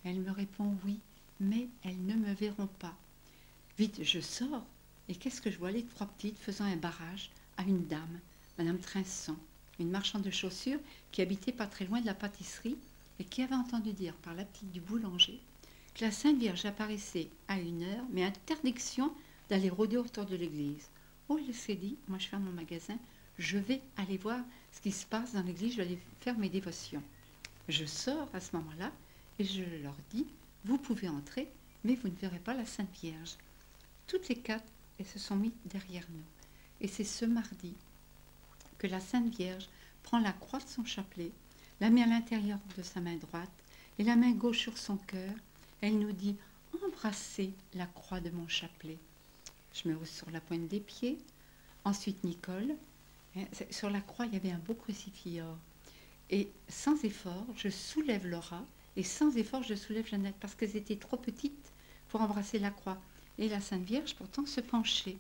Elle me répond « Oui, mais elles ne me verront pas ». Vite, je sors. Et qu'est-ce que je vois? Les 3 petites faisant un barrage à une dame, Madame Trinçon, une marchande de chaussures qui habitait pas très loin de la pâtisserie et qui avait entendu dire par la petite du boulanger que la Sainte Vierge apparaissait à 1h, mais interdiction d'aller rôder autour de l'église. Oh, elle s'est dit, moi je ferme mon magasin, je vais aller voir ce qui se passe dans l'église, je vais aller faire mes dévotions. Je sors à ce moment-là et je leur dis, vous pouvez entrer, mais vous ne verrez pas la Sainte Vierge. Toutes les 4, elles se sont mises derrière nous. Et c'est ce mardi que la Sainte Vierge prend la croix de son chapelet, la met à l'intérieur de sa main droite et la main gauche sur son cœur. Elle nous dit « Embrassez la croix de mon chapelet ». Je me hausse sur la pointe des pieds. Ensuite, Nicole. Sur la croix, il y avait un beau crucifix or. Et sans effort, je soulève Laura et sans effort, je soulève Jeannette parce qu'elles étaient trop petites pour embrasser la croix. Et la Sainte Vierge, pourtant, se penchait.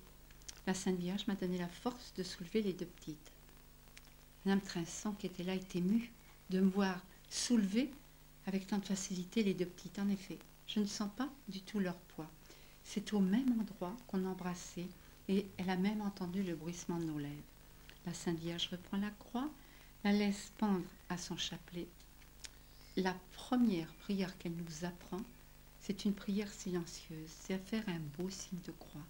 La Sainte Vierge m'a donné la force de soulever les 2 petites. Madame Trinçon, qui était là, est émue de me voir soulever avec tant de facilité les 2 petites. En effet, je ne sens pas du tout leur poids. C'est au même endroit qu'on embrassait et elle a même entendu le bruissement de nos lèvres. La Sainte Vierge reprend la croix, la laisse pendre à son chapelet. La première prière qu'elle nous apprend, c'est une prière silencieuse, c'est à faire un beau signe de croix.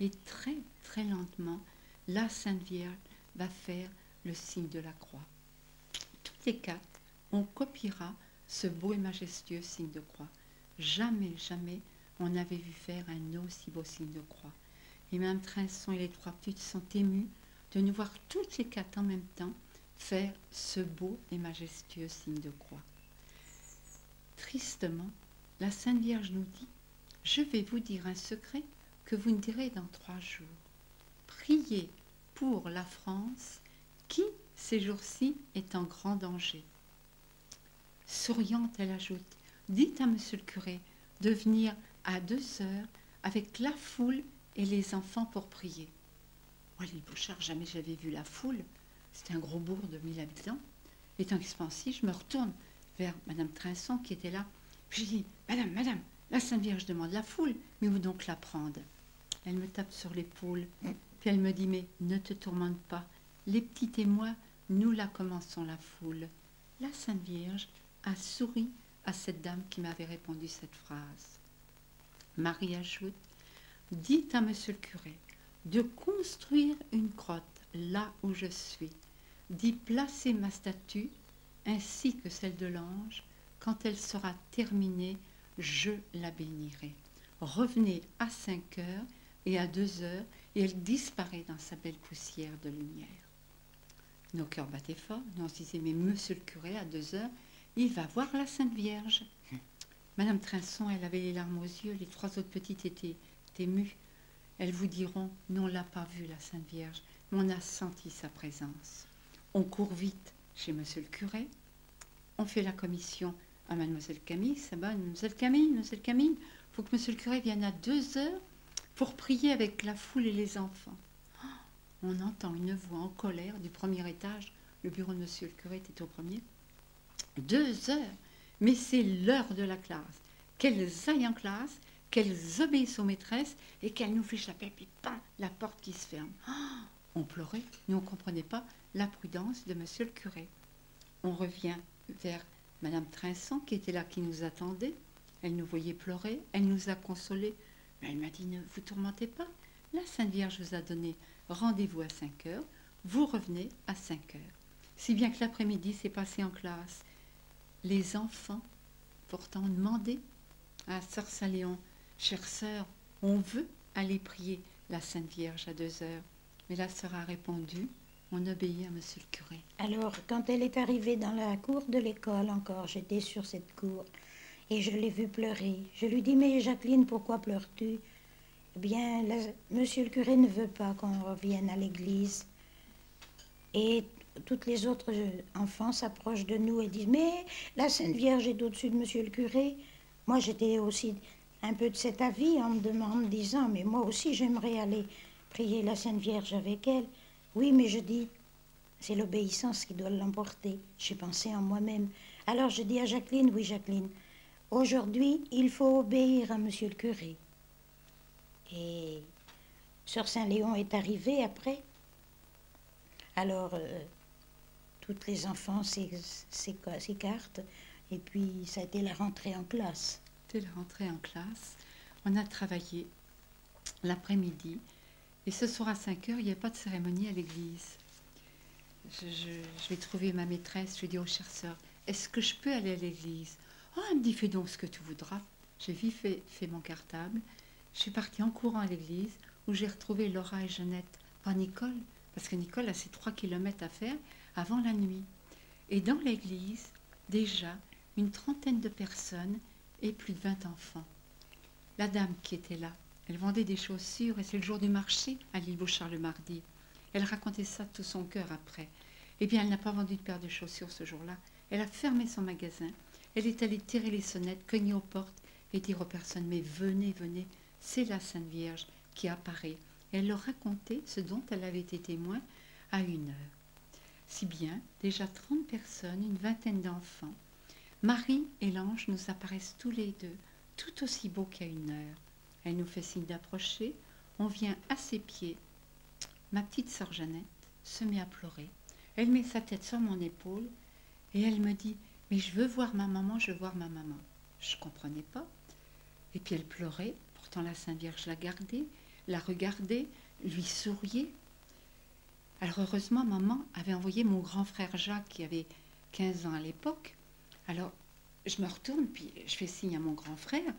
Et très, très lentement, la Sainte Vierge va faire le signe de la croix. Toutes les 4, on copiera ce beau et majestueux signe de croix. Jamais, jamais, on n'avait vu faire un aussi beau signe de croix. Et Mme Trinçon et les 3 petites sont émues de nous voir toutes les 4 en même temps faire ce beau et majestueux signe de croix. Tristement, la Sainte Vierge nous dit « Je vais vous dire un secret que vous me direz dans 3 jours. Priez pour la France qui, ces jours-ci, est en grand danger. » Souriante, elle ajoute « Dites à monsieur le curé de venir à 2h avec la foule et les enfants pour prier. » Moi, les Bouchards, jamais j'avais vu la foule. C'était un gros bourg de 1000 habitants. Et tant qu'il se pensait, je me retourne vers Madame Trinçon qui était là. Puis je dis « Madame, la Sainte Vierge demande la foule, mais où donc la prendre ?» Elle me tape sur l'épaule, puis elle me dit « Mais ne te tourmente pas, les petites et moi, nous la commençons la foule. » La Sainte Vierge a souri à cette dame qui m'avait répondu cette phrase. Marie ajoute « Dites à monsieur le curé de construire une grotte là où je suis, d'y placer ma statue ainsi que celle de l'ange. Quand elle sera terminée, je la bénirai. Revenez à 5 heures et à 2 heures, et elle disparaît dans sa belle poussière de lumière. Nos cœurs battaient fort. Nous on se disait, mais monsieur le curé, à 2 heures, il va voir la Sainte Vierge. Madame Trinçon, elle avait les larmes aux yeux, les 3 autres petites étaient émues. Elles vous diront, nous on ne l'a pas vue, la Sainte Vierge, mais on a senti sa présence. On court vite chez monsieur le curé, on fait la commission à mademoiselle Camille, ça va, mademoiselle Camille, il faut que monsieur le curé vienne à 2 heures pour prier avec la foule et les enfants. On entend une voix en colère du premier étage, le bureau de monsieur le curé était au premier. 2 heures, mais c'est l'heure de la classe. Qu'elles aillent en classe, qu'elles obéissent aux maîtresses et qu'elles nous fichent la paix, puis pam, la porte qui se ferme. On pleurait, nous on ne comprenait pas la prudence de monsieur le curé. On revient vers madame Trinçon qui était là, qui nous attendait. Elle nous voyait pleurer, elle nous a consolés. Mais elle m'a dit, ne vous tourmentez pas, la Sainte Vierge vous a donné rendez-vous à 5 heures, vous revenez à 5 heures. Si bien que l'après-midi s'est passé en classe. Les enfants, pourtant, ont demandé à sœur Saint-Léon, chère sœur, on veut aller prier la Sainte Vierge à 2 heures. Mais la sœur a répondu, on obéit à monsieur le curé. Alors, quand elle est arrivée dans la cour de l'école encore, j'étais sur cette cour, et je l'ai vue pleurer. Je lui dis, mais Jacqueline, pourquoi pleures-tu? Eh bien, monsieur le curé ne veut pas qu'on revienne à l'église. Et toutes les autres enfants s'approchent de nous et disent, mais la Sainte Vierge est au-dessus de monsieur le curé. Moi, j'étais aussi un peu de cet avis en me disant, mais moi aussi, j'aimerais aller prier la Sainte Vierge avec elle. Oui, mais je dis, c'est l'obéissance qui doit l'emporter. J'ai pensé en moi-même. Alors je dis à Jacqueline, oui Jacqueline, aujourd'hui, il faut obéir à monsieur le curé. Et sœur Saint-Léon est arrivée après. Alors, toutes les enfants s'écartent, et puis ça a été la rentrée en classe. C'était la rentrée en classe. On a travaillé l'après-midi, et ce soir à 5 heures, il n'y avait pas de cérémonie à l'église. Je vais trouver ma maîtresse, je lui dis, oh chère sœur, est-ce que je peux aller à l'église? Oh, elle me dit, fais donc ce que tu voudras. J'ai vite fait mon cartable. Je suis partie en courant à l'église, où j'ai retrouvé Laura et Jeannette, pas Nicole, parce que Nicole a ses 3 kilomètres à faire avant la nuit. Et dans l'église, déjà, une trentaine de personnes et plus de 20 enfants. La dame qui était là, elle vendait des chaussures, et c'est le jour du marché à l'île Beauchard le mardi. Elle racontait ça de tout son cœur après. Eh bien, elle n'a pas vendu de paire de chaussures ce jour-là. Elle a fermé son magasin. Elle est allée tirer les sonnettes, cogner aux portes et dire aux personnes, mais venez, venez, c'est la Sainte Vierge qui apparaît. Et elle leur racontait ce dont elle avait été témoin à 1 heure. Si bien, déjà 30 personnes, une vingtaine d'enfants. Marie et l'ange nous apparaissent tous les deux, tout aussi beaux qu'à 1 heure. Elle nous fait signe d'approcher. On vient à ses pieds. Ma petite sœur Jeannette se met à pleurer. Elle met sa tête sur mon épaule et elle me dit, mais je veux voir ma maman, je veux voir ma maman. Je ne comprenais pas. Et puis elle pleurait, pourtant la Sainte Vierge la gardait, la regardait, lui souriait. Alors heureusement, maman avait envoyé mon grand frère Jacques, qui avait 15 ans à l'époque. Alors je me retourne, puis je fais signe à mon grand frère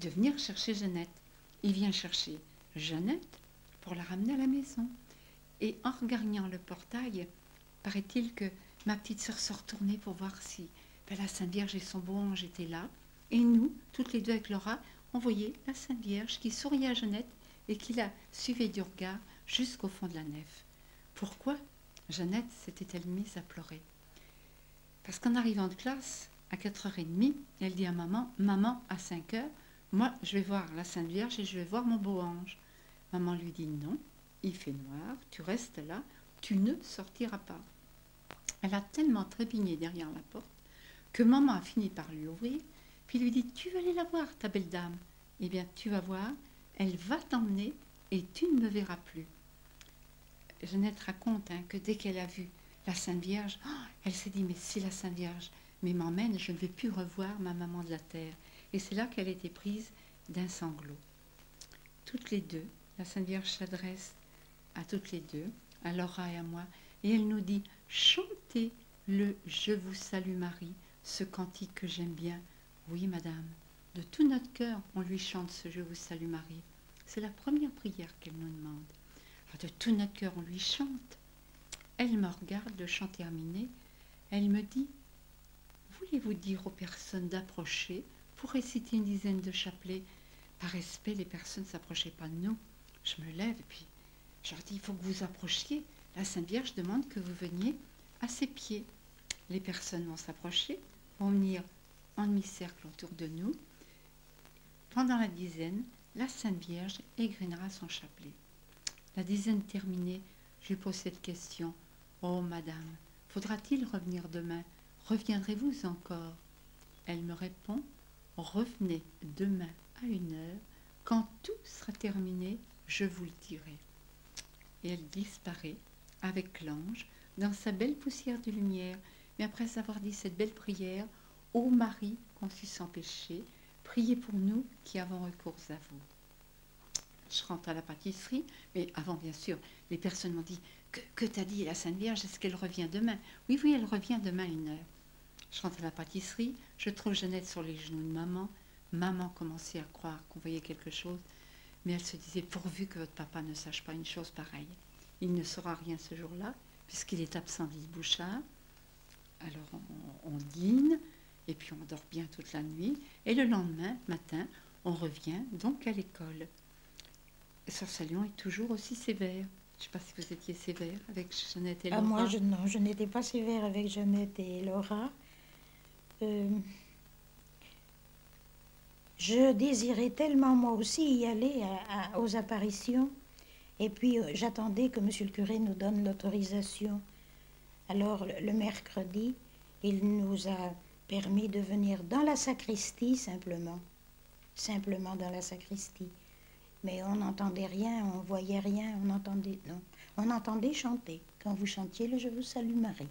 de venir chercher Jeannette. Il vient chercher Jeannette pour la ramener à la maison. Et en regardant le portail, paraît-il que ma petite sœur se retournait pour voir si la Sainte Vierge et son beau ange étaient là. Et nous, toutes les deux avec Laura, on voyait la Sainte Vierge qui souriait à Jeannette et qui la suivait du regard jusqu'au fond de la nef. Pourquoi Jeannette s'était-elle mise à pleurer? Parce qu'en arrivant de classe, à 4h30, elle dit à maman, maman, à 5h, moi je vais voir la Sainte Vierge et je vais voir mon beau ange. Maman lui dit non, il fait noir, tu restes là, tu ne sortiras pas. Elle a tellement trépigné derrière la porte que maman a fini par lui ouvrir, puis lui dit, tu veux aller la voir, ta belle dame? Eh bien, tu vas voir, elle va t'emmener et tu ne me verras plus. Jeannette raconte que dès qu'elle a vu la Sainte Vierge, elle s'est dit, mais si la Sainte Vierge m'emmène, je ne vais plus revoir ma maman de la terre. Et c'est là qu'elle était prise d'un sanglot. Toutes les deux, la Sainte Vierge s'adresse à toutes les deux, à Laura et à moi, et elle nous dit « Chantez le Je vous salue Marie, ce cantique que j'aime bien. » Oui, madame, de tout notre cœur, on lui chante ce Je vous salue Marie. C'est la première prière qu'elle nous demande. Alors, de tout notre cœur, on lui chante. Elle me regarde, le chant terminé. Elle me dit « Voulez-vous dire aux personnes d'approcher pour réciter une dizaine de chapelets ?» Par respect, les personnes ne s'approchaient pas de nous. Je me lève et puis je leur dis « Il faut que vous approchiez. La Sainte Vierge demande que vous veniez à ses pieds. » Les personnes vont s'approcher, vont venir en demi-cercle autour de nous. Pendant la dizaine, la Sainte Vierge égrenera son chapelet. La dizaine terminée, je lui pose cette question. « Oh, madame, faudra-t-il revenir demain? Reviendrez-vous encore ?» Elle me répond. « Revenez demain à 1 heure. Quand tout sera terminé, je vous le dirai. » Et elle disparaît avec l'ange dans sa belle poussière de lumière. Mais après avoir dit cette belle prière, « Ô Marie, conçue sans péché, priez pour nous qui avons recours à vous. » Je rentre à la pâtisserie, mais avant, bien sûr, les personnes m'ont dit « Que t'as dit la Sainte Vierge? Est-ce qu'elle revient demain ?» Oui, oui, elle revient demain à 1 heure. Je rentre à la pâtisserie, je trouve Jeannette sur les genoux de maman. Maman commençait à croire qu'on voyait quelque chose, mais elle se disait « Pourvu que votre papa ne sache pas une chose pareille. Il ne saura rien ce jour-là, puisqu'il est absent d'Yves Bouchard. » Alors on dîne, et puis on dort bien toute la nuit. Et le lendemain matin, on revient donc à l'école. Sœur Salion est toujours aussi sévère. Je ne sais pas si vous étiez sévère avec Jeannette et Laura. Moi, non, je n'étais pas sévère avec Jeannette et Laura. Je désirais tellement moi aussi y aller aux apparitions. Et puis j'attendais que monsieur le curé nous donne l'autorisation. Alors le mercredi, il nous a permis de venir dans la sacristie simplement dans la sacristie. Mais on n'entendait rien, on voyait rien, on entendait chanter. Quand vous chantiez le Je vous salue Marie.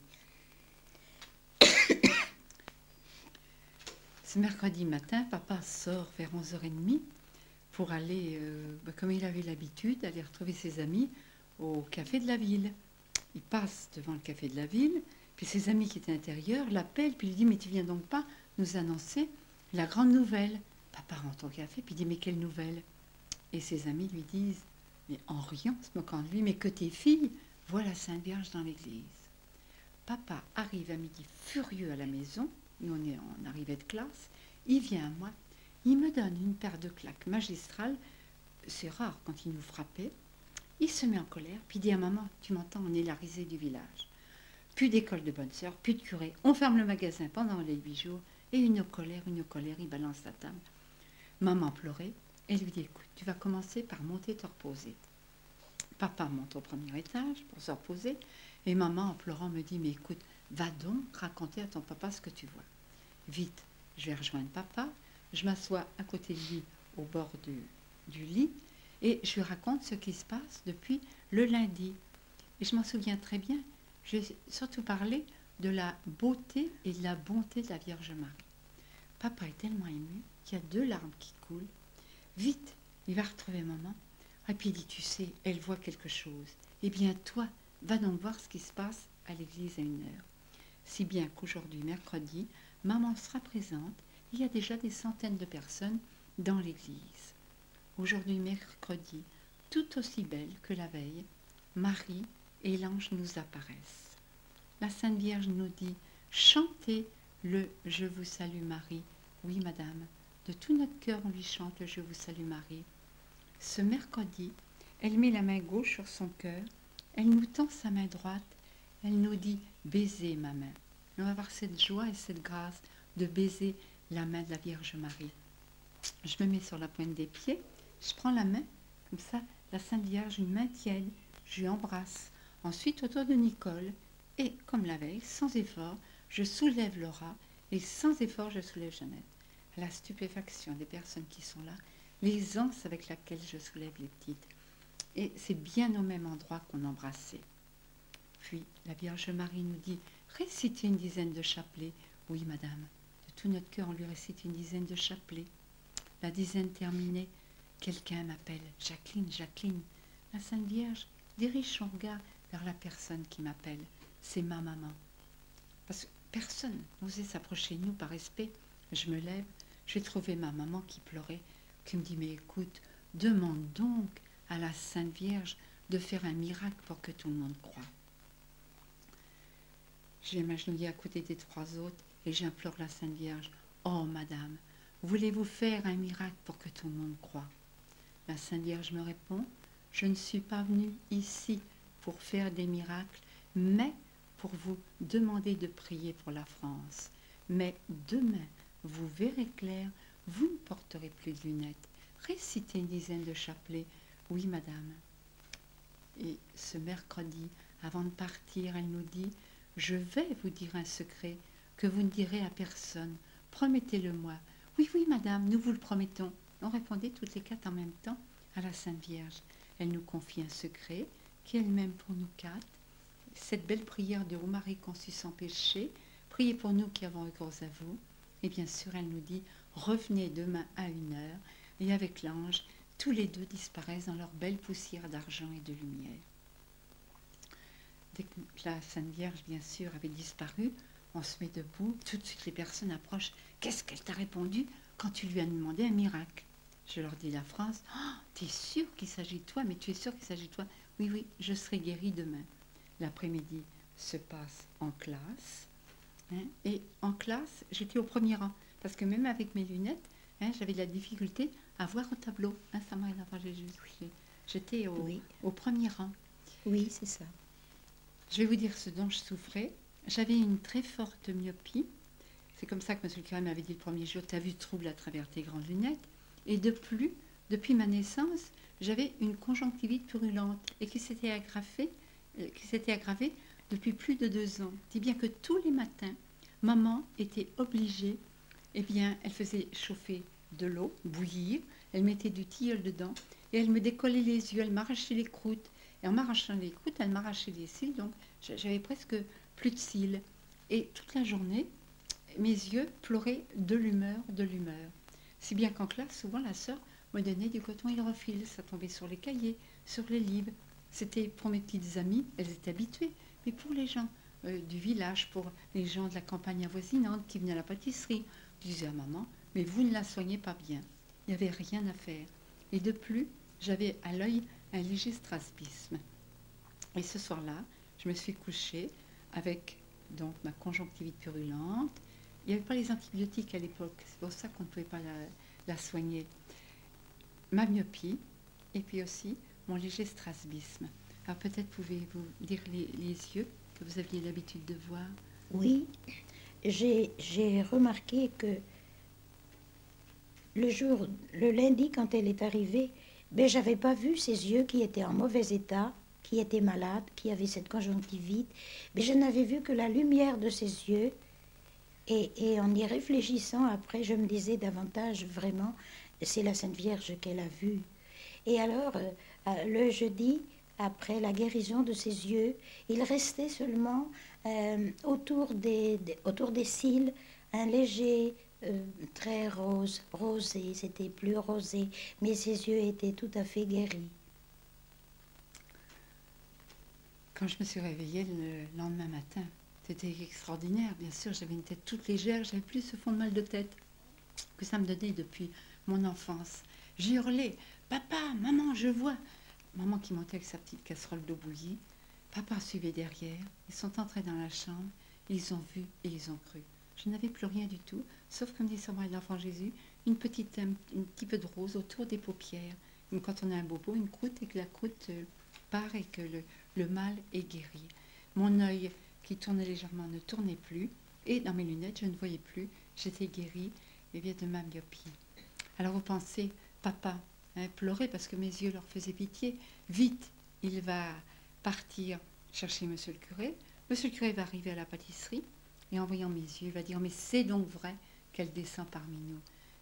Ce mercredi matin, papa sort vers 11h30 pour aller, comme il avait l'habitude, aller retrouver ses amis au café de la ville. Il passe devant le café de la ville, puis ses amis qui étaient à l'intérieur l'appellent, puis il dit « Mais tu viens donc pas nous annoncer la grande nouvelle ?» Papa rentre au café, puis il dit « Mais quelle nouvelle ?» Et ses amis lui disent, mais en riant, se moquant de lui, « Mais que tes filles voient la Sainte Vierge dans l'église. » Papa arrive à midi furieux à la maison, nous on est en arrivée de classe, il vient à moi, il me donne une paire de claques magistrales, c'est rare quand il nous frappait, il se met en colère, puis il dit à maman, tu m'entends, on est la risée du village. Plus d'école de bonne sœur, plus de curé, on ferme le magasin pendant les 8 jours, et une colère, il balance la table. Maman pleurait, elle lui dit, écoute, tu vas commencer par monter te reposer. Papa monte au premier étage pour se reposer, et maman en pleurant me dit, mais écoute, va donc raconter à ton papa ce que tu vois. Vite, je vais rejoindre papa, je m'assois à côté de lui au bord du lit, et je lui raconte ce qui se passe depuis le lundi. Et je m'en souviens très bien, j'ai surtout parlé de la beauté et de la bonté de la Vierge Marie. Papa est tellement ému qu'il y a 2 larmes qui coulent. Vite, il va retrouver maman. Et puis il dit, tu sais, elle voit quelque chose. Eh bien, toi, va donc voir ce qui se passe à l'église à 1 heure. Si bien qu'aujourd'hui, mercredi, maman sera présente. Il y a déjà des centaines de personnes dans l'église. Aujourd'hui, mercredi, tout aussi belle que la veille, Marie et l'ange nous apparaissent. La Sainte Vierge nous dit, chantez le Je vous salue Marie. Oui, madame, de tout notre cœur, on lui chante le Je vous salue Marie. Ce mercredi, elle met la main gauche sur son cœur, elle nous tend sa main droite, elle nous dit « Baisez ma main ». On va avoir cette joie et cette grâce de baiser la main de la Vierge Marie. Je me mets sur la pointe des pieds, je prends la main, comme ça, la Sainte Vierge, une main tiède, je lui embrasse. Ensuite, autour de Nicole, et comme la veille, sans effort, je soulève Laura, et sans effort, je soulève Jeannette. À la stupéfaction des personnes qui sont là, l'aisance avec laquelle je soulève les petites. Et c'est bien au même endroit qu'on embrassait. Puis la Vierge Marie nous dit, récitez une dizaine de chapelets. Oui, madame, de tout notre cœur, on lui récite une dizaine de chapelets. La dizaine terminée, quelqu'un m'appelle, Jacqueline, Jacqueline. La Sainte Vierge dirige son regard vers la personne qui m'appelle. C'est ma maman. Parce que personne n'osait s'approcher de nous par respect. Je me lève, je vais trouver ma maman qui pleurait, qui me dit, mais écoute, demande donc à la Sainte Vierge de faire un miracle pour que tout le monde croie. Je vais m'agenouiller à côté des 3 autres et j'implore la Sainte Vierge. Oh madame, voulez-vous faire un miracle pour que tout le monde croie? La Sainte Vierge me répond, je ne suis pas venue ici pour faire des miracles, mais pour vous demander de prier pour la France. Mais demain, vous verrez clair, vous ne porterez plus de lunettes. Récitez une dizaine de chapelets. Oui, madame. Et ce mercredi, avant de partir, elle nous dit, je vais vous dire un secret que vous ne direz à personne. Promettez-le-moi. Oui, oui, madame, nous vous le promettons. On répondait toutes les 4 en même temps à la Sainte Vierge. Elle nous confie un secret qui est elle-même pour nous 4. Cette belle prière de Ô Marie conçue sans péché, priez pour nous qui avons recours à vous. Et bien sûr, elle nous dit, revenez demain à 1h, et avec l'ange, tous les 2 disparaissent dans leur belle poussière d'argent et de lumière. Dès que la Sainte Vierge, bien sûr, avait disparu, on se met debout, tout de suite les personnes approchent. Qu'est-ce qu'elle t'a répondu quand tu lui as demandé un miracle? Je leur dis la phrase, oh, t'es sûr qu'il s'agit de toi, mais tu es sûr qu'il s'agit de toi? Oui, oui, je serai guérie demain. L'après-midi se passe en classe, hein, et en classe, j'étais au premier rang, parce que même avec mes lunettes, hein, j'avais de la difficulté à voir au tableau. Hein, ça m'a Jésus. J'étais au premier rang. Oui, c'est ça. Je vais vous dire ce dont je souffrais. J'avais une très forte myopie. C'est comme ça que M. le curé m'avait dit le premier jour, tu as vu trouble à travers tes grandes lunettes. Et de plus, depuis ma naissance, j'avais une conjonctivite purulente et qui s'était aggravée depuis plus de 2 ans. Si bien que tous les matins, maman était obligée, eh bien, elle faisait chauffer de l'eau, bouillir, elle mettait du tilleul dedans et elle me décollait les yeux, elle m'arrachait les croûtes. Et en m'arrachant les croûtes, elle m'arrachait les cils, donc j'avais presque plus de cils. Et toute la journée, mes yeux pleuraient de l'humeur, de l'humeur. Si bien qu'en classe, souvent, la sœur me donnait du coton hydrophile. Ça tombait sur les cahiers, sur les livres. C'était pour mes petites amies, elles étaient habituées. Mais pour les gens du village, pour les gens de la campagne avoisinante qui venaient à la pâtisserie, je disais à maman, mais vous ne la soignez pas bien. Il n'y avait rien à faire. Et de plus, j'avais à l'œil un léger strabisme. Et ce soir-là, je me suis couchée avec donc ma conjonctivite purulente. Il n'y avait pas les antibiotiques à l'époque, c'est pour ça qu'on ne pouvait pas la soigner. Ma myopie et puis aussi mon léger strabisme. Alors peut-être pouvez-vous dire les yeux que vous aviez l'habitude de voir? Oui, j'ai remarqué que le lundi, quand elle est arrivée, ben, j'avais pas vu ses yeux qui étaient en mauvais état, qui étaient malades, qui avaient cette conjonctivite. Mais je n'avais vu que la lumière de ses yeux. Et en y réfléchissant, après, je me disais davantage, vraiment, c'est la Sainte Vierge qu'elle a vue. Et alors, le jeudi, après la guérison de ses yeux, il restait seulement autour des cils un léger trait rosé, c'était plus rosé, mais ses yeux étaient tout à fait guéris. Quand je me suis réveillée le lendemain matin, c'était extraordinaire. Bien sûr, j'avais une tête toute légère, j'avais plus ce fond de mal de tête que ça me donnait depuis mon enfance. J'ai hurlé, papa, maman, je vois. Maman qui montait avec sa petite casserole d'eau bouillie. Papa suivait derrière. Ils sont entrés dans la chambre, ils ont vu et ils ont cru. Je n'avais plus rien du tout, sauf, comme dit Samuel l'enfant Jésus, un petit peu de rose autour des paupières. Comme quand on a un bobo, une croûte, et que la croûte part et que le mal est guéri. Mon œil qui tournait légèrement ne tournait plus, et dans mes lunettes, je ne voyais plus. J'étais guérie de ma myopie. Alors vous pensez, papa pleurait parce que mes yeux leur faisaient pitié. Vite, il va partir chercher monsieur le curé. Monsieur le curé va arriver à la pâtisserie, et en voyant mes yeux, il va dire, mais c'est donc vrai qu'elle descend parmi nous.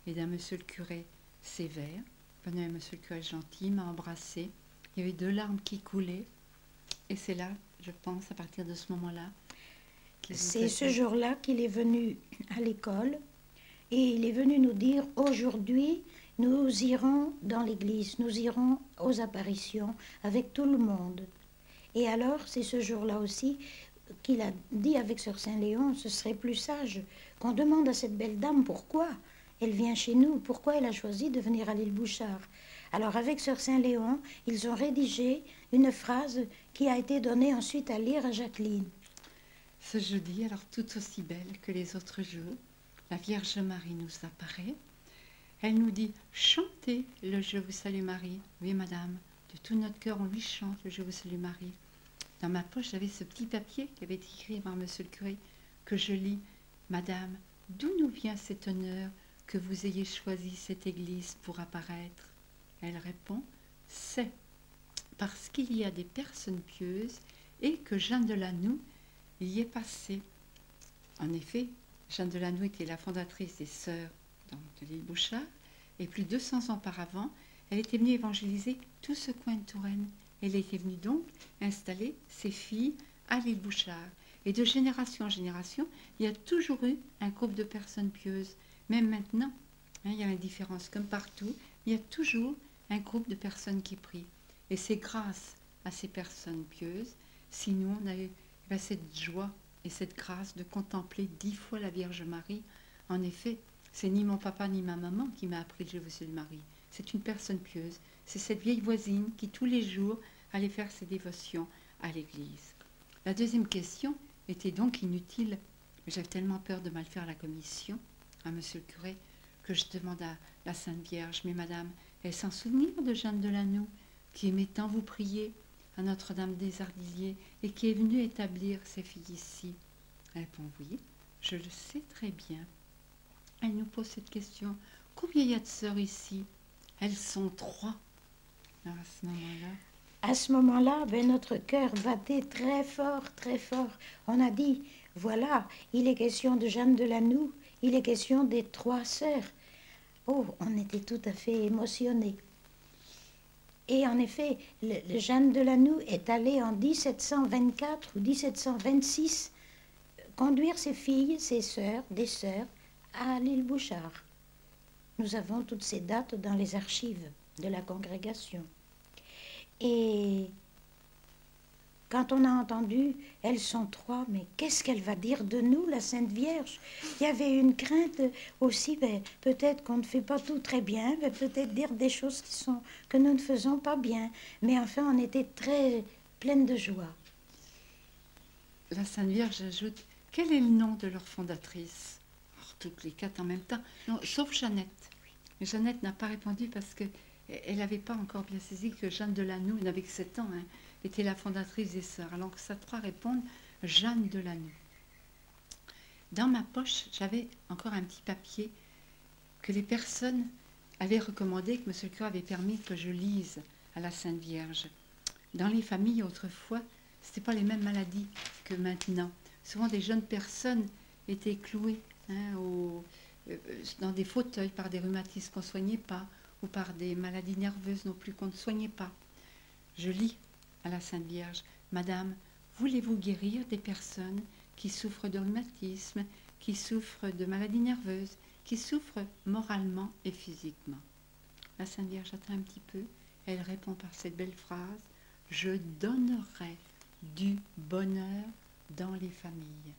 Et d'un monsieur le curé sévère, venait un monsieur le curé gentil, m'a embrassé. Il y avait 2 larmes qui coulaient. Et c'est là, je pense, à partir de ce moment-là. C'est ce jour-là qu'il est venu à l'école et il est venu nous dire, aujourd'hui, nous irons dans l'église, nous irons aux apparitions avec tout le monde. Et alors, c'est ce jour-là aussi qu'il a dit avec Sœur Saint-Léon, ce serait plus sage qu'on demande à cette belle dame pourquoi elle vient chez nous, pourquoi elle a choisi de venir à l'île Bouchard. Alors avec Sœur Saint-Léon, ils ont rédigé une phrase qui a été donnée ensuite à lire à Jacqueline. Ce jeudi, alors tout aussi belle que les autres jours, la Vierge Marie nous apparaît. Elle nous dit « Chantez le Je vous salue Marie ». Oui, madame, de tout notre cœur, on lui chante le Je vous salue Marie. Dans ma poche, j'avais ce petit papier qui avait été écrit par monsieur le curé, que je lis « Madame, d'où nous vient cet honneur que vous ayez choisi cette église pour apparaître ?» Elle répond « C'est parce qu'il y a des personnes pieuses et que Jeanne de Lanoux y est passée. » En effet, Jeanne de Lanoux était la fondatrice des Sœurs de l'île Bouchard, et plus de 200 ans auparavant, elle était venue évangéliser tout ce coin de Touraine. Elle était venue donc installer ses filles à l'île Bouchard. Et de génération en génération, il y a toujours eu un groupe de personnes pieuses. Même maintenant, il y a une différence comme partout, il y a toujours un groupe de personnes qui prient. Et c'est grâce à ces personnes pieuses, si nous on a eu cette joie et cette grâce de contempler 10 fois la Vierge Marie. En effet, c'est ni mon papa ni ma maman qui m'a appris le Je vous salue Marie. C'est une personne pieuse. C'est cette vieille voisine qui tous les jours allait faire ses dévotions à l'église. La deuxième question était donc inutile. J'avais tellement peur de mal faire la commission à monsieur le curé que je demande à la Sainte Vierge, mais madame, est-ce un souvenir de Jeanne de Lanoux qui aimait tant vous prier à Notre-Dame des Ardiliers et qui est venue établir ses filles ici? Elle répond oui, je le sais très bien. Elle nous pose cette question. Combien il y a de sœurs ici? Elles sont 3. Alors à ce moment-là. À ce moment-là, notre cœur battait très fort, très fort. On a dit, voilà, il est question de Jeanne de Lanoux, il est question des 3 sœurs. Oh, on était tout à fait émotionnés. Et en effet, Jeanne de Lanoux est allée en 1724 ou 1726 conduire ses filles, ses sœurs, des sœurs, à l'île Bouchard. Nous avons toutes ces dates dans les archives de la congrégation. Et quand on a entendu « Elles sont 3 », mais qu'est-ce qu'elle va dire de nous, la Sainte Vierge? Il y avait une crainte aussi, peut-être qu'on ne fait pas tout très bien, peut-être dire des choses que nous ne faisons pas bien. Mais enfin, on était très pleine de joie. La Sainte Vierge ajoute « Quel est le nom de leur fondatrice ?» Alors, toutes les 4 en même temps, non, sauf Jeannette. Mais Jeannette n'a pas répondu parce qu'elle n'avait pas encore bien saisi que Jeanne de Lanoux, elle n'avait que 7 ans, était la fondatrice des Sœurs. Alors que ça 3 répondent Jeanne de Lanoux. Dans ma poche, j'avais encore un petit papier que les personnes avaient recommandé, que M. le curé avait permis que je lise à la Sainte Vierge. Dans les familles, autrefois, ce n'était pas les mêmes maladies que maintenant. Souvent, des jeunes personnes étaient clouées dans des fauteuils par des rhumatismes qu'on ne soignait pas, ou par des maladies nerveuses non plus qu'on ne soignait pas. Je lis à la Sainte Vierge, « Madame, voulez-vous guérir des personnes qui souffrent de rhumatisme, qui souffrent de maladies nerveuses, qui souffrent moralement et physiquement ?» La Sainte Vierge attend un petit peu, elle répond par cette belle phrase, « Je donnerai du bonheur dans les familles. »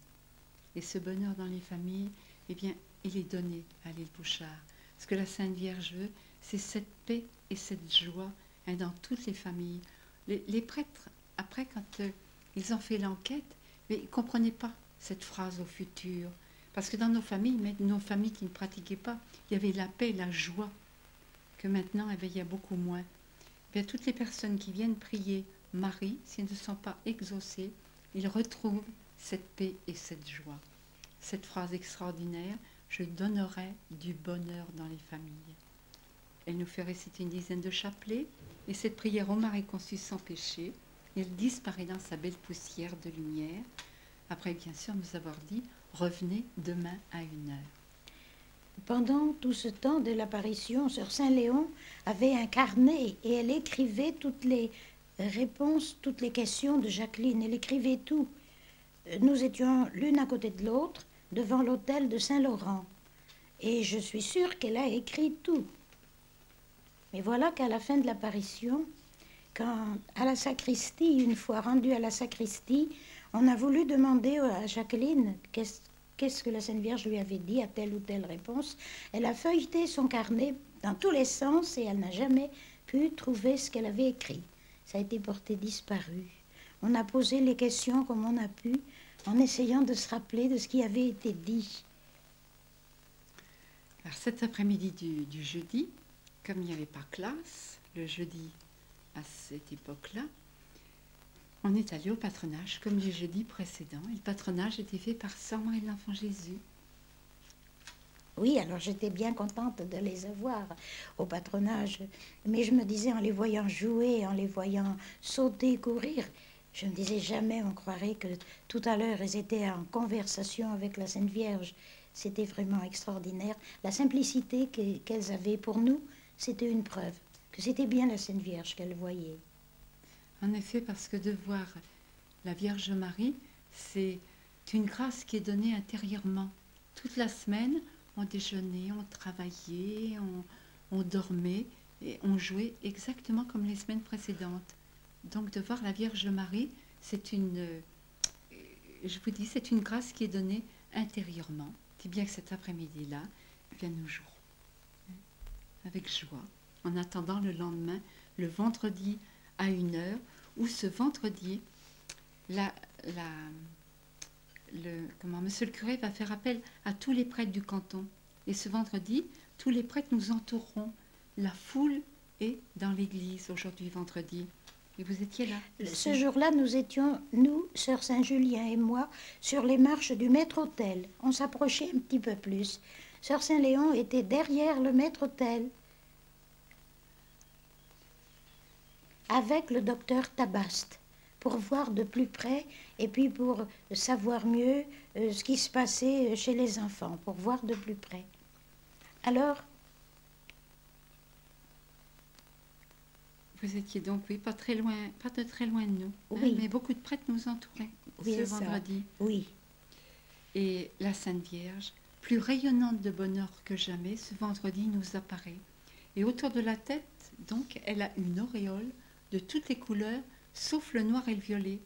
Et ce bonheur dans les familles, eh bien, il est donné à l'île Bouchard. Ce que la Sainte Vierge veut, c'est cette paix et cette joie dans toutes les familles. Les prêtres, après, quand ils ont fait l'enquête, mais ils ne comprenaient pas cette phrase au futur. Parce que dans nos familles, même nos familles qui ne pratiquaient pas, il y avait la paix et la joie, que maintenant, eh bien, il y a beaucoup moins. Eh bien, toutes les personnes qui viennent prier Marie, s'ils ne sont pas exaucés, ils retrouvent cette paix et cette joie. Cette phrase extraordinaire, « Je donnerai du bonheur dans les familles ». Elle nous fait réciter une dizaine de chapelets, et cette prière ô Marie conçue sans péché, elle disparaît dans sa belle poussière de lumière, après bien sûr nous avoir dit « Revenez demain à 1h ». Pendant tout ce temps de l'apparition, Sœur Saint-Léon avait un carnet et elle écrivait toutes les réponses, toutes les questions de Jacqueline. Elle écrivait tout. Nous étions l'une à côté de l'autre devant l'autel de Saint-Laurent. Et je suis sûre qu'elle a écrit tout. Mais voilà qu'à la fin de l'apparition, quand à la sacristie, une fois rendu à la sacristie, on a voulu demander à Jacqueline qu'est-ce que la Sainte Vierge lui avait dit à telle ou telle réponse. Elle a feuilleté son carnet dans tous les sens et elle n'a jamais pu trouver ce qu'elle avait écrit. Ça a été porté disparu. On a posé les questions comme on a pu, en essayant de se rappeler de ce qui avait été dit. Alors cet après-midi du jeudi, comme il n'y avait pas classe, le jeudi à cette époque-là, on est allé au patronage comme les jeudis précédents. Et le patronage était fait par Sœur Marie de l'Enfant Jésus. Oui, alors j'étais bien contente de les avoir au patronage. Mais je me disais, en les voyant jouer, en les voyant sauter, courir, je me disais jamais on croirait que tout à l'heure ils étaient en conversation avec la Sainte Vierge. C'était vraiment extraordinaire. La simplicité qu'elles avaient pour nous, c'était une preuve que c'était bien la Sainte Vierge qu'elles voyaient. En effet, parce que de voir la Vierge Marie, c'est une grâce qui est donnée intérieurement. Toute la semaine, on déjeunait, on travaillait, on dormait et on jouait exactement comme les semaines précédentes. Donc de voir la Vierge Marie, je vous dis, c'est une grâce qui est donnée intérieurement. Si bien que cet après-midi-là, nous jouerons avec joie, en attendant le lendemain, le vendredi à 1h, où ce vendredi, monsieur le curé va faire appel à tous les prêtres du canton. Et ce vendredi, tous les prêtres nous entoureront. La foule est dans l'église aujourd'hui, vendredi. Et vous étiez là. Ce jour-là, nous étions, nous, sœur Saint-Julien et moi, sur les marches du maître-autel. On s'approchait un petit peu plus. Sœur Saint-Léon était derrière le maître-autel, avec le docteur Tabaste, pour voir de plus près et puis pour savoir mieux ce qui se passait chez les enfants, pour voir de plus près. Alors, vous étiez donc, oui, pas de très loin de nous, oui. Mais beaucoup de prêtres nous entouraient ce vendredi. Oui. Et la Sainte Vierge, plus rayonnante de bonheur que jamais, ce vendredi nous apparaît. Et autour de la tête, donc, elle a une auréole de toutes les couleurs, sauf le noir et le violet.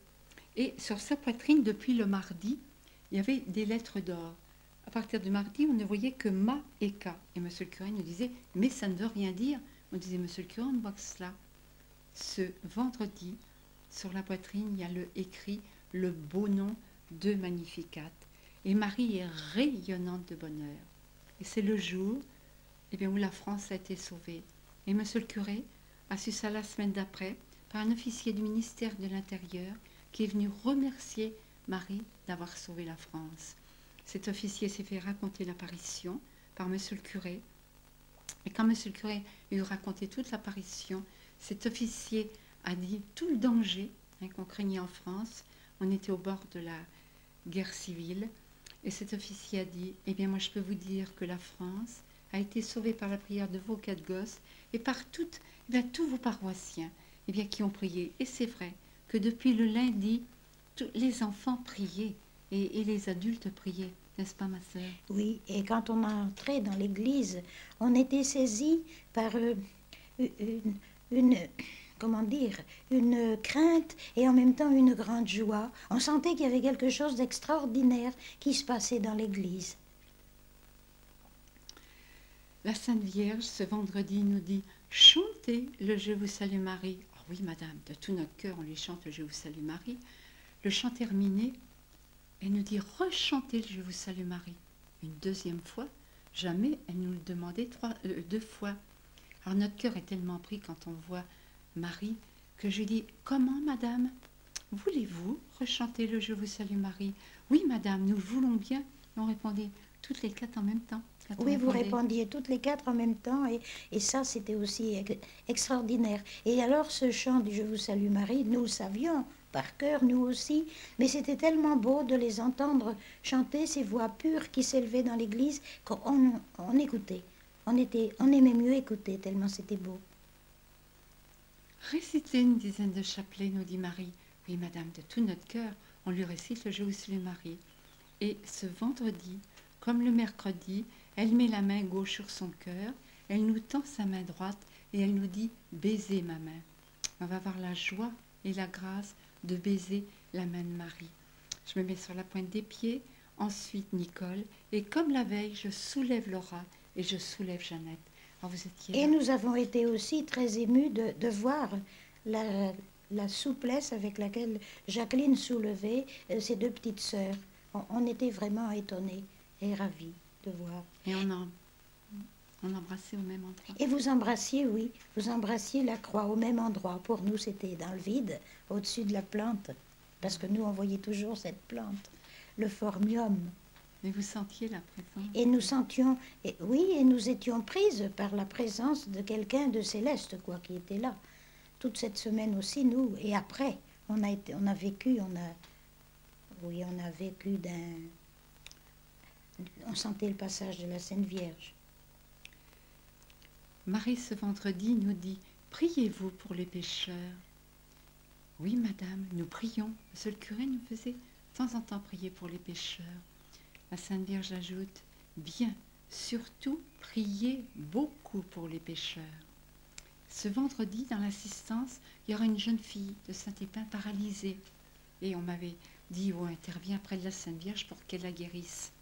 Et sur sa poitrine, depuis le mardi, il y avait des lettres d'or. À partir du mardi, on ne voyait que Ma et K. Et monsieur le curé nous disait, mais ça ne veut rien dire. On disait, monsieur le curé, on ne voit que cela. Ce vendredi, sur la poitrine, il y a écrit le beau nom de Magnificat. Et Marie est rayonnante de bonheur. Et c'est le jour où la France a été sauvée. Et monsieur le curé a su ça la semaine d'après par un officier du ministère de l'Intérieur qui est venu remercier Marie d'avoir sauvé la France. Cet officier s'est fait raconter l'apparition par monsieur le curé. Et quand monsieur le curé lui a raconté toute l'apparition, cet officier a dit tout le danger qu'on craignait en France. On était au bord de la guerre civile. Et cet officier a dit, eh bien moi je peux vous dire que la France a été sauvée par la prière de vos 4 gosses et par tous vos paroissiens qui ont prié. Et c'est vrai que depuis le lundi, tous les enfants priaient et les adultes priaient. N'est-ce pas, ma sœur? Oui, et quand on entrait dans l'église, on était saisi par une crainte et en même temps une grande joie. On sentait qu'il y avait quelque chose d'extraordinaire qui se passait dans l'église. La Sainte Vierge, ce vendredi, nous dit « Chantez le Je vous salue Marie ». Oh oui, madame, de tout notre cœur, on lui chante le Je vous salue Marie. Le chant terminé, elle nous dit « Rechantez le Je vous salue Marie ». Une deuxième fois, jamais elle nous le demandait 2 fois. Alors notre cœur est tellement pris quand on voit Marie que je lui dis « Comment, madame? Voulez-vous rechanter le Je vous salue Marie ?»« Oui, madame, nous le voulons bien. » On répondait toutes les 4 en même temps. Oui, vous répondiez toutes les 4 en même temps et ça, c'était aussi extraordinaire. Et alors, ce chant du Je vous salue Marie, nous le savions par cœur, nous aussi, mais c'était tellement beau de les entendre chanter ces voix pures qui s'élevaient dans l'église qu'on écoutait. On aimait mieux écouter tellement c'était beau. Récitez une dizaine de chapelets, nous dit Marie. Oui, madame, de tout notre cœur, on lui récite le Je vous salue Marie. Et ce vendredi, comme le mercredi, elle met la main gauche sur son cœur, elle nous tend sa main droite et elle nous dit « Baisez ma main ». On va avoir la joie et la grâce de baiser la main de Marie. Je me mets sur la pointe des pieds, ensuite Nicole, et comme la veille, je soulève Laura et je soulève Jeannette. Alors vous étiez là. Et nous avons été aussi très émus de voir la souplesse avec laquelle Jacqueline soulevait ses deux petites sœurs. On était vraiment étonnés et ravis de voir. Et on embrassait au même endroit. Et vous embrassiez, oui, vous embrassiez la croix au même endroit. Pour nous, c'était dans le vide, au-dessus de la plante, parce que nous, on voyait toujours cette plante, le phormium. Mais vous sentiez la présence. Et nous sentions, oui, et nous étions prises par la présence de quelqu'un de céleste, quoi, qui était là. Toute cette semaine aussi, nous, et après, on a vécu on sentait le passage de la Sainte Vierge. Marie, ce vendredi, nous dit « Priez-vous pour les pécheurs ». Oui, madame, nous prions. Le seul curé nous faisait de temps en temps prier pour les pécheurs. La Sainte Vierge ajoute « Bien, surtout, priez beaucoup pour les pécheurs ». Ce vendredi, dans l'assistance, il y aura une jeune fille de Saint-Épin paralysée. Et on m'avait dit « Oh, intervient près de la Sainte Vierge pour qu'elle la guérisse ».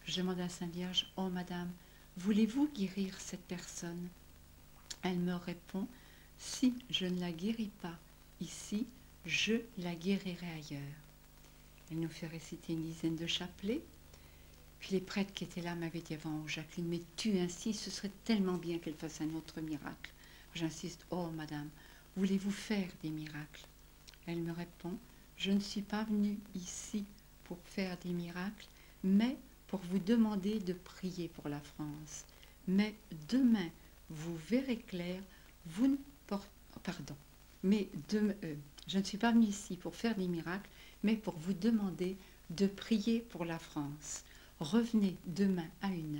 Je demande à la Sainte Vierge « Oh, madame, voulez-vous guérir cette personne ?» Elle me répond « Si je ne la guéris pas ici, je la guérirai ailleurs. » Elle nous fait réciter une dizaine de chapelets. Puis les prêtres qui étaient là m'avaient dit avant « Oh, Jacqueline, mais tu insistes, ce serait tellement bien qu'elle fasse un autre miracle. » J'insiste « Oh, madame, voulez-vous faire des miracles ?» Elle me répond « Je ne suis pas venue ici pour faire des miracles, mais pour vous demander de prier pour la France. Mais demain, vous verrez clair, vous ne portez... Pardon. Mais je ne suis pas venue ici pour faire des miracles, mais pour vous demander de prier pour la France. Revenez demain à 1h,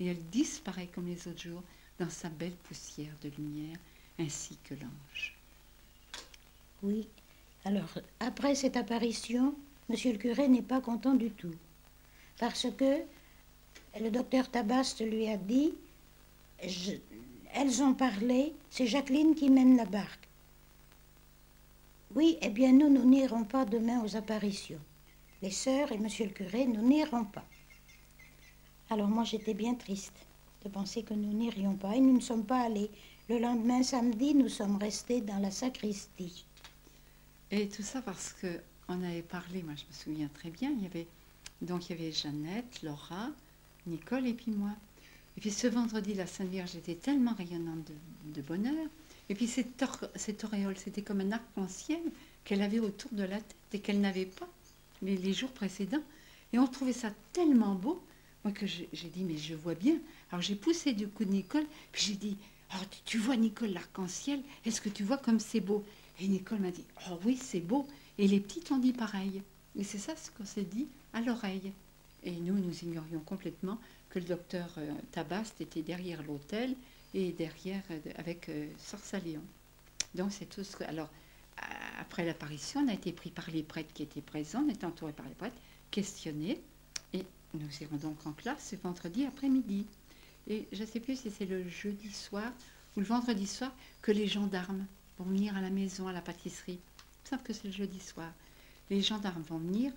et elle disparaît comme les autres jours dans sa belle poussière de lumière, ainsi que l'ange. Oui. Alors, après cette apparition, monsieur le curé n'est pas content du tout. Parce que le docteur Tabaste lui a dit elles ont parlé, c'est Jacqueline qui mène la barque. Oui, eh bien nous n'irons pas demain aux apparitions. Les sœurs et monsieur le curé, nous n'irons pas. Alors moi j'étais bien triste de penser que nous n'irions pas et nous ne sommes pas allés. Le lendemain samedi, nous sommes restés dans la sacristie. Et tout ça parce qu'on avait parlé, moi je me souviens très bien, il y avait Jeannette, Laura, Nicole et puis moi. Et puis ce vendredi, la Sainte Vierge était tellement rayonnante de bonheur. Et puis cette auréole, c'était comme un arc-en-ciel qu'elle avait autour de la tête et qu'elle n'avait pas les jours précédents. Et on trouvait ça tellement beau, moi que j'ai dit, mais je vois bien. Alors j'ai poussé du coup Nicole, puis j'ai dit, oh, tu vois Nicole, l'arc-en-ciel, est-ce que tu vois comme c'est beau? Et Nicole m'a dit, oh oui, c'est beau. Et les petites ont dit pareil. Et c'est ça ce qu'on s'est dit à l'oreille. Et nous ignorions complètement que le docteur Tabaste était derrière l'autel et derrière avec Sœur Saléon. Donc c'est tout ce que... Alors, après l'apparition, on a été pris par les prêtres qui étaient présents, on était entourés par les prêtres, questionnés, et nous irons donc en classe ce vendredi après-midi. Et je ne sais plus si c'est le jeudi soir ou le vendredi soir que les gendarmes vont venir à la maison, à la pâtisserie. Il me semble que c'est le jeudi soir. Les gendarmes vont venir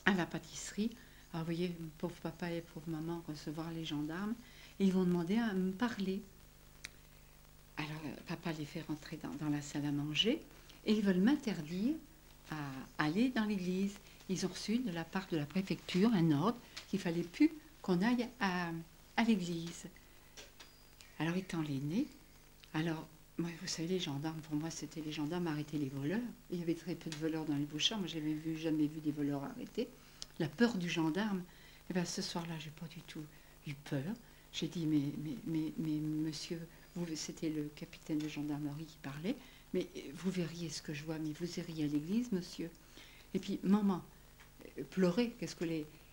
à la pâtisserie. Alors, vous voyez, pauvre papa et pauvre maman recevoir les gendarmes. Et ils vont demander à me parler. Alors, papa les fait rentrer dans la salle à manger. Et ils veulent m'interdire à aller dans l'église. Ils ont reçu de la part de la préfecture un ordre qu'il ne fallait plus qu'on aille à l'église. Alors, étant l'aîné, alors, moi, vous savez, les gendarmes, pour moi, c'était les gendarmes arrêter les voleurs. Il y avait très peu de voleurs dans les Bouchards. Moi, j'avais jamais vu des voleurs arrêtés. La peur du gendarme, eh bien, ce soir-là, j'ai pas du tout eu peur. J'ai dit, mais monsieur, c'était le capitaine de gendarmerie qui parlait, mais vous verriez ce que je vois, mais vous iriez à l'église, monsieur. Et puis, maman pleurait,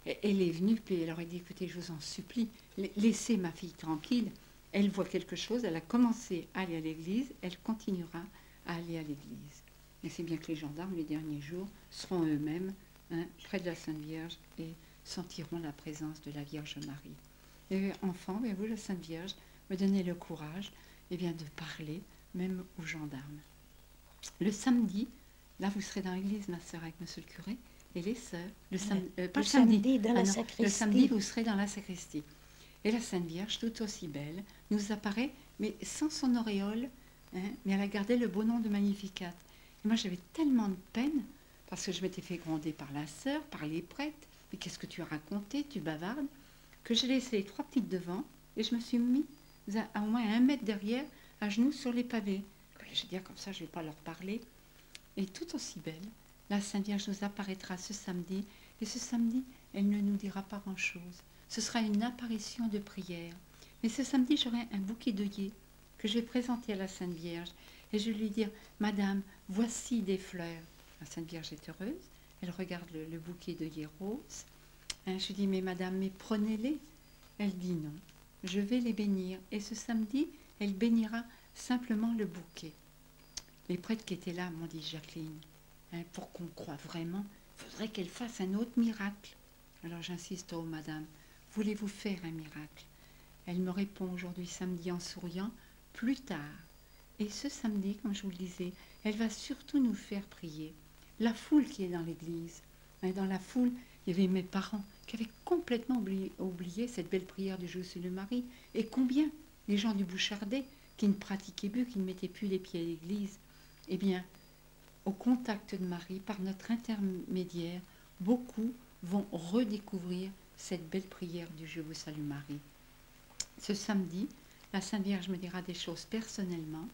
elle est venue, puis elle aurait dit, écoutez, je vous en supplie, laissez ma fille tranquille. Elle voit quelque chose, elle a commencé à aller à l'église, elle continuera à aller à l'église. Et c'est bien que les gendarmes, les derniers jours, seront eux-mêmes près de la Sainte Vierge et sentiront la présence de la Vierge Marie. Et enfant, vous, la Sainte Vierge, me donnez le courage eh bien, de parler même aux gendarmes. Le samedi, là, vous serez dans l'église, ma sœur, avec monsieur le curé, et les sœurs. Pas le samedi, dans la sacristie. le samedi, vous serez dans la sacristie. Et la Sainte Vierge, tout aussi belle, nous apparaît, mais sans son auréole, hein, mais elle a gardé le beau nom de Magnificat. Et moi, j'avais tellement de peine, parce que je m'étais fait gronder par la sœur, par les prêtres. Mais qu'est-ce que tu as raconté, tu bavardes, que j'ai laissé les 3 petites devant, et je me suis mis à au moins 1 mètre derrière, à genoux sur les pavés. J'ai dit, comme ça, je ne vais pas leur parler. Et tout aussi belle, la Sainte Vierge nous apparaîtra ce samedi, et ce samedi, elle ne nous dira pas grand-chose. Ce sera une apparition de prière. Mais ce samedi, j'aurai un bouquet d'œillets que je vais présenter à la Sainte Vierge, et je vais lui dire, Madame, voici des fleurs. La Sainte Vierge est heureuse, elle regarde le bouquet d'œillets roses. Hein, je lui dis, mais Madame, mais prenez-les. Elle dit non, je vais les bénir. Et ce samedi, elle bénira simplement le bouquet. Les prêtres qui étaient là m'ont dit, Jacqueline, hein, pour qu'on croie vraiment, il faudrait qu'elle fasse un autre miracle. Alors j'insiste, oh Madame, voulez-vous faire un miracle? Elle me répond aujourd'hui samedi en souriant, plus tard. Et ce samedi, comme je vous le disais, elle va surtout nous faire prier. La foule qui est dans l'église, hein, dans la foule, il y avait mes parents qui avaient complètement oublié cette belle prière du Jésus le Marie. Et combien les gens du Bouchardet qui ne pratiquaient plus, qui ne mettaient plus les pieds à l'église. Eh bien, au contact de Marie, par notre intermédiaire, beaucoup vont redécouvrir cette belle prière du Je vous salue Marie. Ce samedi, la Sainte Vierge me dira des choses personnellement,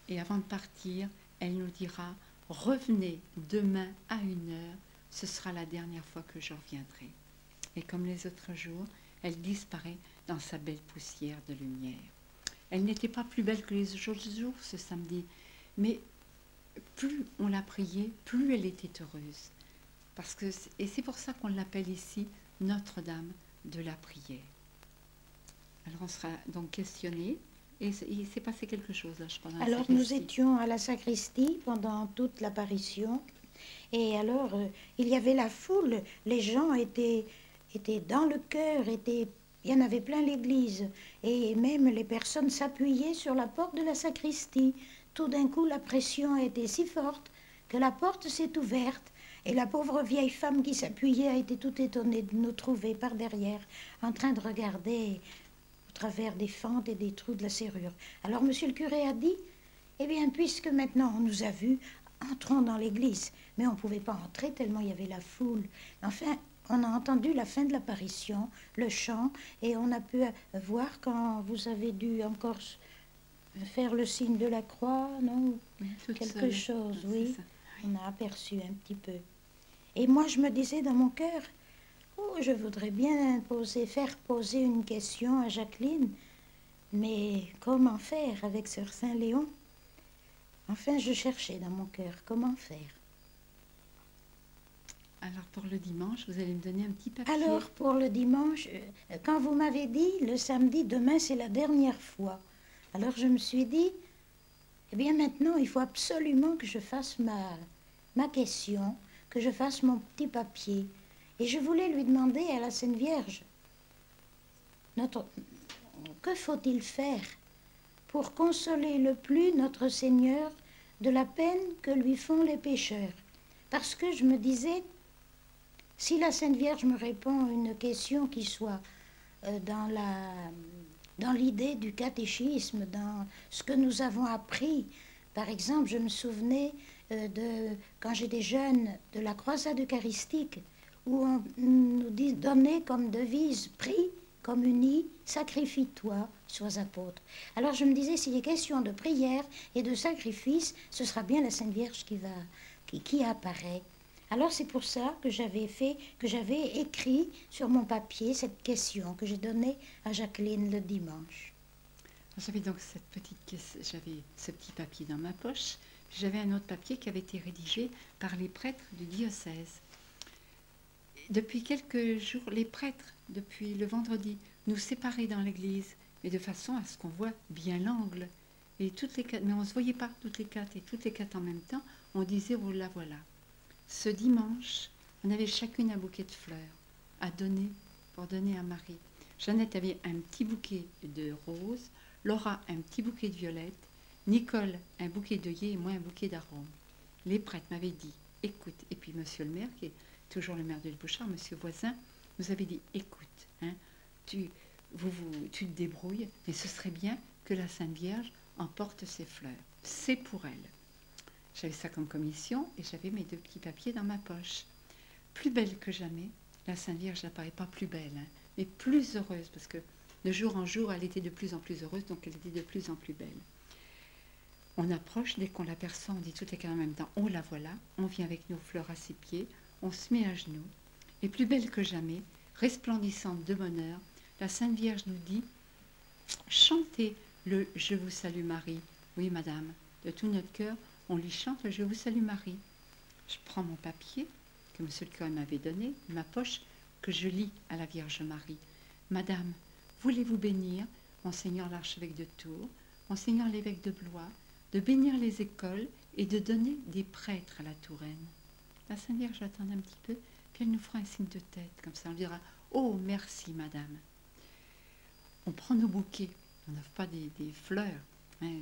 et avant de partir, elle nous dira « Revenez demain à 1h, ce sera la dernière fois que je reviendrai. » Et comme les autres jours, elle disparaît dans sa belle poussière de lumière. Elle n'était pas plus belle que les autres jours ce samedi, mais plus on l'a priée, plus elle était heureuse. Et c'est pour ça qu'on l'appelle ici Notre-Dame de la prière. Alors on sera donc questionné, et il s'est passé quelque chose là, je crois. Alors nous étions à la sacristie pendant toute l'apparition, et alors il y avait la foule, les gens étaient dans le chœur, il y en avait plein l'église, et même les personnes s'appuyaient sur la porte de la sacristie. Tout d'un coup, la pression a été si forte que la porte s'est ouverte, et la pauvre vieille femme qui s'appuyait a été toute étonnée de nous trouver par derrière, en train de regarder au travers des fentes et des trous de la serrure. Alors monsieur le curé a dit, eh bien, puisque maintenant on nous a vus, entrons dans l'église. Mais on ne pouvait pas entrer tellement il y avait la foule. Enfin, on a entendu la fin de l'apparition, le chant, et on a pu voir quand vous avez dû encore faire le signe de la croix, non? Oui, quelque chose, oui. On a aperçu un petit peu. Et moi, je me disais dans mon cœur, oh, je voudrais bien faire poser une question à Jacqueline, mais comment faire avec Sœur Saint-Léon? Enfin, je cherchais dans mon cœur comment faire. Alors, pour le dimanche, vous allez me donner un petit papier. Alors, pour le dimanche, quand vous m'avez dit, le samedi, demain, c'est la dernière fois. Alors, je me suis dit, eh bien, maintenant, il faut absolument que je fasse ma question, que je fasse mon petit papier. Et je voulais lui demander à la Sainte Vierge, que faut-il faire pour consoler le plus notre Seigneur de la peine que lui font les pécheurs? Parce que je me disais, si la Sainte Vierge me répond à une question qui soit dans l'idée du catéchisme, dans ce que nous avons appris, par exemple, je me souvenais quand j'étais jeune, de la croisade eucharistique, où on nous donnait comme devise, prie comme unis, sacrifie-toi, sois apôtre. Alors je me disais, s'il est question de prière et de sacrifice, ce sera bien la Sainte Vierge qui apparaît. Alors c'est pour ça que j'avais écrit sur mon papier cette question que j'ai donnée à Jacqueline le dimanche. J'avais donc j'avais ce petit papier dans ma poche. J'avais un autre papier qui avait été rédigé par les prêtres du diocèse. Depuis quelques jours, les prêtres, depuis le vendredi, nous séparaient dans l'église, mais de façon à ce qu'on voit bien l'angle. Et toutes les quatre, mais on ne se voyait pas toutes les quatre, et toutes les quatre en même temps, on disait, oh là voilà. Ce dimanche, on avait chacune un bouquet de fleurs à donner, pour donner à Marie. Jeannette avait un petit bouquet de roses, Laura un petit bouquet de violettes, Nicole un bouquet d'œillets et moi un bouquet d'arômes. Les prêtres m'avaient dit, écoute, et puis monsieur le maire, qui est toujours le maire de Bouchard, monsieur Voisin, nous avait dit, écoute, hein, tu te débrouilles, mais ce serait bien que la Sainte Vierge emporte ses fleurs. C'est pour elle. J'avais ça comme commission et j'avais mes 2 petits papiers dans ma poche. Plus belle que jamais, la Sainte Vierge n'apparaît pas plus belle, hein, mais plus heureuse, parce que de jour en jour, elle était de plus en plus heureuse, donc elle était de plus en plus belle. On approche, dès qu'on l'aperçoit, on dit toutes les quatre en même temps, oh la voilà, on vient avec nos fleurs à ses pieds, on se met à genoux, et plus belle que jamais, resplendissante de bonheur, la Sainte Vierge nous dit, chantez le « Je vous salue Marie ». Oui, madame, de tout notre cœur, on lui chante le « Je vous salue Marie ». Je prends mon papier que monsieur le curé m'avait donné, ma poche, que je lis à la Vierge Marie. Madame, voulez-vous bénir Monseigneur l'archevêque de Tours, Monseigneur l'évêque de Blois, de bénir les écoles et de donner des prêtres à la Touraine. La Sainte Vierge va attendre un petit peu, puis elle nous fera un signe de tête, comme ça on dira « Oh, merci, madame ». On prend nos bouquets, on n'offre pas des fleurs hein,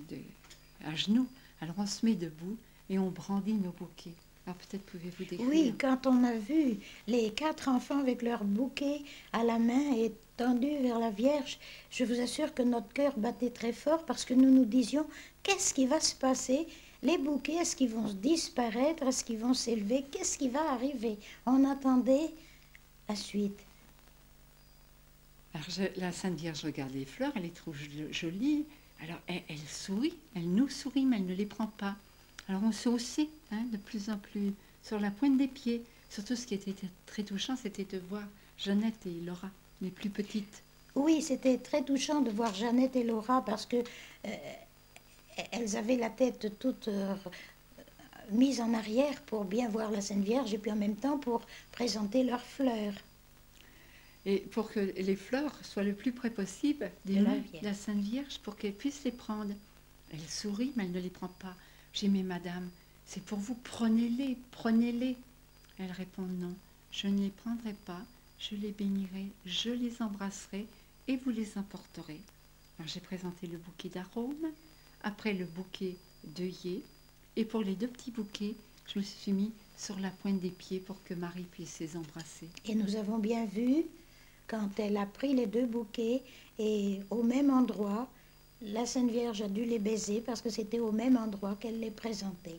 à genoux, alors on se met debout et on brandit nos bouquets. Alors peut-être pouvez-vous décrire. Oui, quand on a vu les 4 enfants avec leur bouquet à la main et tendus vers la Vierge, je vous assure que notre cœur battait très fort parce que nous nous disions, qu'est-ce qui va se passer? Les bouquets, est-ce qu'ils vont disparaître? Est-ce qu'ils vont s'élever? Qu'est-ce qui va arriver? On attendait la suite. Alors la Sainte Vierge regarde les fleurs, elle les trouve jolies, alors elle sourit, elle nous sourit, mais elle ne les prend pas. Alors on se haussait hein, de plus en plus sur la pointe des pieds. Surtout ce qui était très touchant, c'était de voir Jeannette et Laura, les plus petites. Oui, c'était très touchant de voir Jeannette et Laura parce que elles avaient la tête toute mise en arrière pour bien voir la Sainte Vierge et puis en même temps pour présenter leurs fleurs. Et pour que les fleurs soient le plus près possible des mains de la Sainte Vierge, pour qu'elle puisse les prendre. Elle sourit, mais elle ne les prend pas. J'ai dit, mais madame, c'est pour vous, prenez-les, prenez-les. Elle répond, non, je ne les prendrai pas, je les bénirai, je les embrasserai et vous les emporterez. Alors j'ai présenté le bouquet d'arômes, après le bouquet d'œillets, et pour les 2 petits bouquets, je me suis mis sur la pointe des pieds pour que Marie puisse les embrasser. Et nous avons bien vu, quand elle a pris les 2 bouquets, et au même endroit, la Sainte Vierge a dû les baiser parce que c'était au même endroit qu'elle les présentait.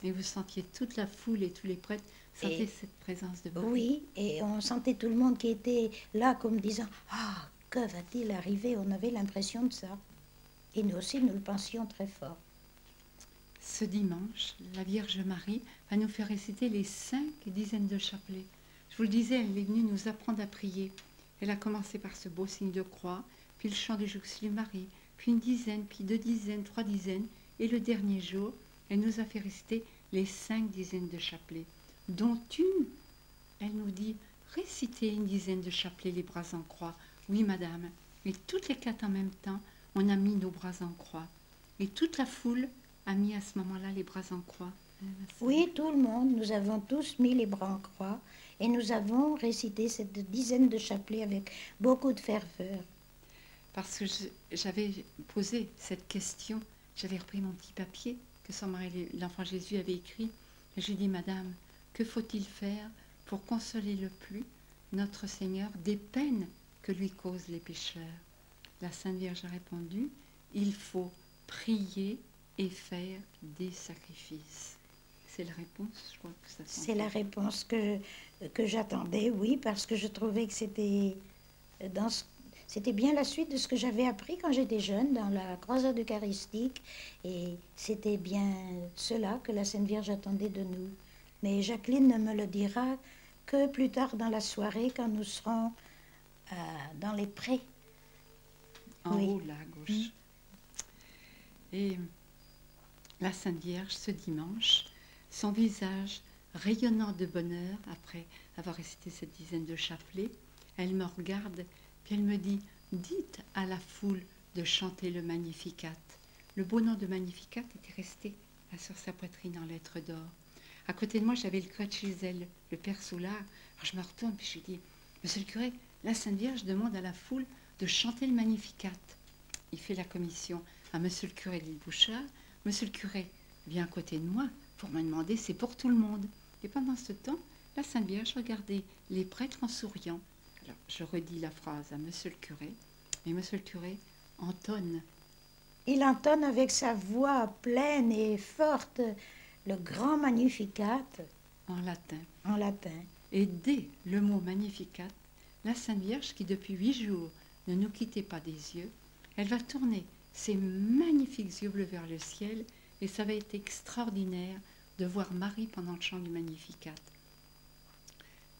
Et vous sentiez toute la foule et tous les prêtres sentaient cette présence de Marie. Oui, et on sentait tout le monde qui était là comme disant « Ah, que va-t-il arriver ?» On avait l'impression de ça. Et nous aussi, nous le pensions très fort. Ce dimanche, la Vierge Marie va nous faire réciter les 5 dizaines de chapelets. Je vous le disais, elle est venue nous apprendre à prier. Elle a commencé par ce beau signe de croix, puis le chant du Juxlus Marie, puis une dizaine, puis 2 dizaines, 3 dizaines, et le dernier jour, elle nous a fait réciter les 5 dizaines de chapelets, dont une, elle nous dit, récitez une dizaine de chapelets, les bras en croix. Oui, madame, et toutes les 4 en même temps, on a mis nos bras en croix. Et toute la foule a mis à ce moment-là les bras en croix. Oui, tout le monde, nous avons tous mis les bras en croix et nous avons récité cette dizaine de chapelets avec beaucoup de ferveur. Parce que j'avais posé cette question, j'avais repris mon petit papier que Saint Marie l'Enfant Jésus avait écrit, et j'ai dit, madame, que faut-il faire pour consoler le plus notre Seigneur des peines que lui causent les pécheurs? La Sainte Vierge a répondu, il faut prier et faire des sacrifices. C'est la réponse, je crois que ça semble. C'est la réponse que j'attendais, oui, parce que je trouvais que c'était bien la suite de ce que j'avais appris quand j'étais jeune dans la croisade eucharistique, et c'était bien cela que la Sainte Vierge attendait de nous. Mais Jacqueline ne me le dira que plus tard dans la soirée, quand nous serons dans les prés. En haut, là, à gauche. Et la Sainte Vierge, ce dimanche, son visage rayonnant de bonheur, après avoir récité cette dizaine de chapelets, elle me regarde, puis elle me dit, dites à la foule de chanter le Magnificat. Le beau nom de Magnificat était resté là sur sa poitrine en lettres d'or. À côté de moi, j'avais le curé de Gisèle, le père Soulard. Alors je me retourne, puis je lui dis, monsieur le curé, la Sainte Vierge demande à la foule de chanter le Magnificat. il fait la commission à monsieur le curé de l'île Bouchard. Monsieur le curé vient à côté de moi pour me demander, c'est pour tout le monde. Et pendant ce temps, la Sainte Vierge regardait les prêtres en souriant. Alors, je redis la phrase à monsieur le curé, et monsieur le curé entonne. Il entonne avec sa voix pleine et forte le grand Magnificat En latin. en latin. Et dès le mot Magnificat, la Sainte Vierge, qui depuis 8 jours ne nous quittait pas des yeux, elle va tourner ses magnifiques yeux bleus vers le ciel, et ça va être extraordinaire de voir Marie pendant le chant du Magnificat.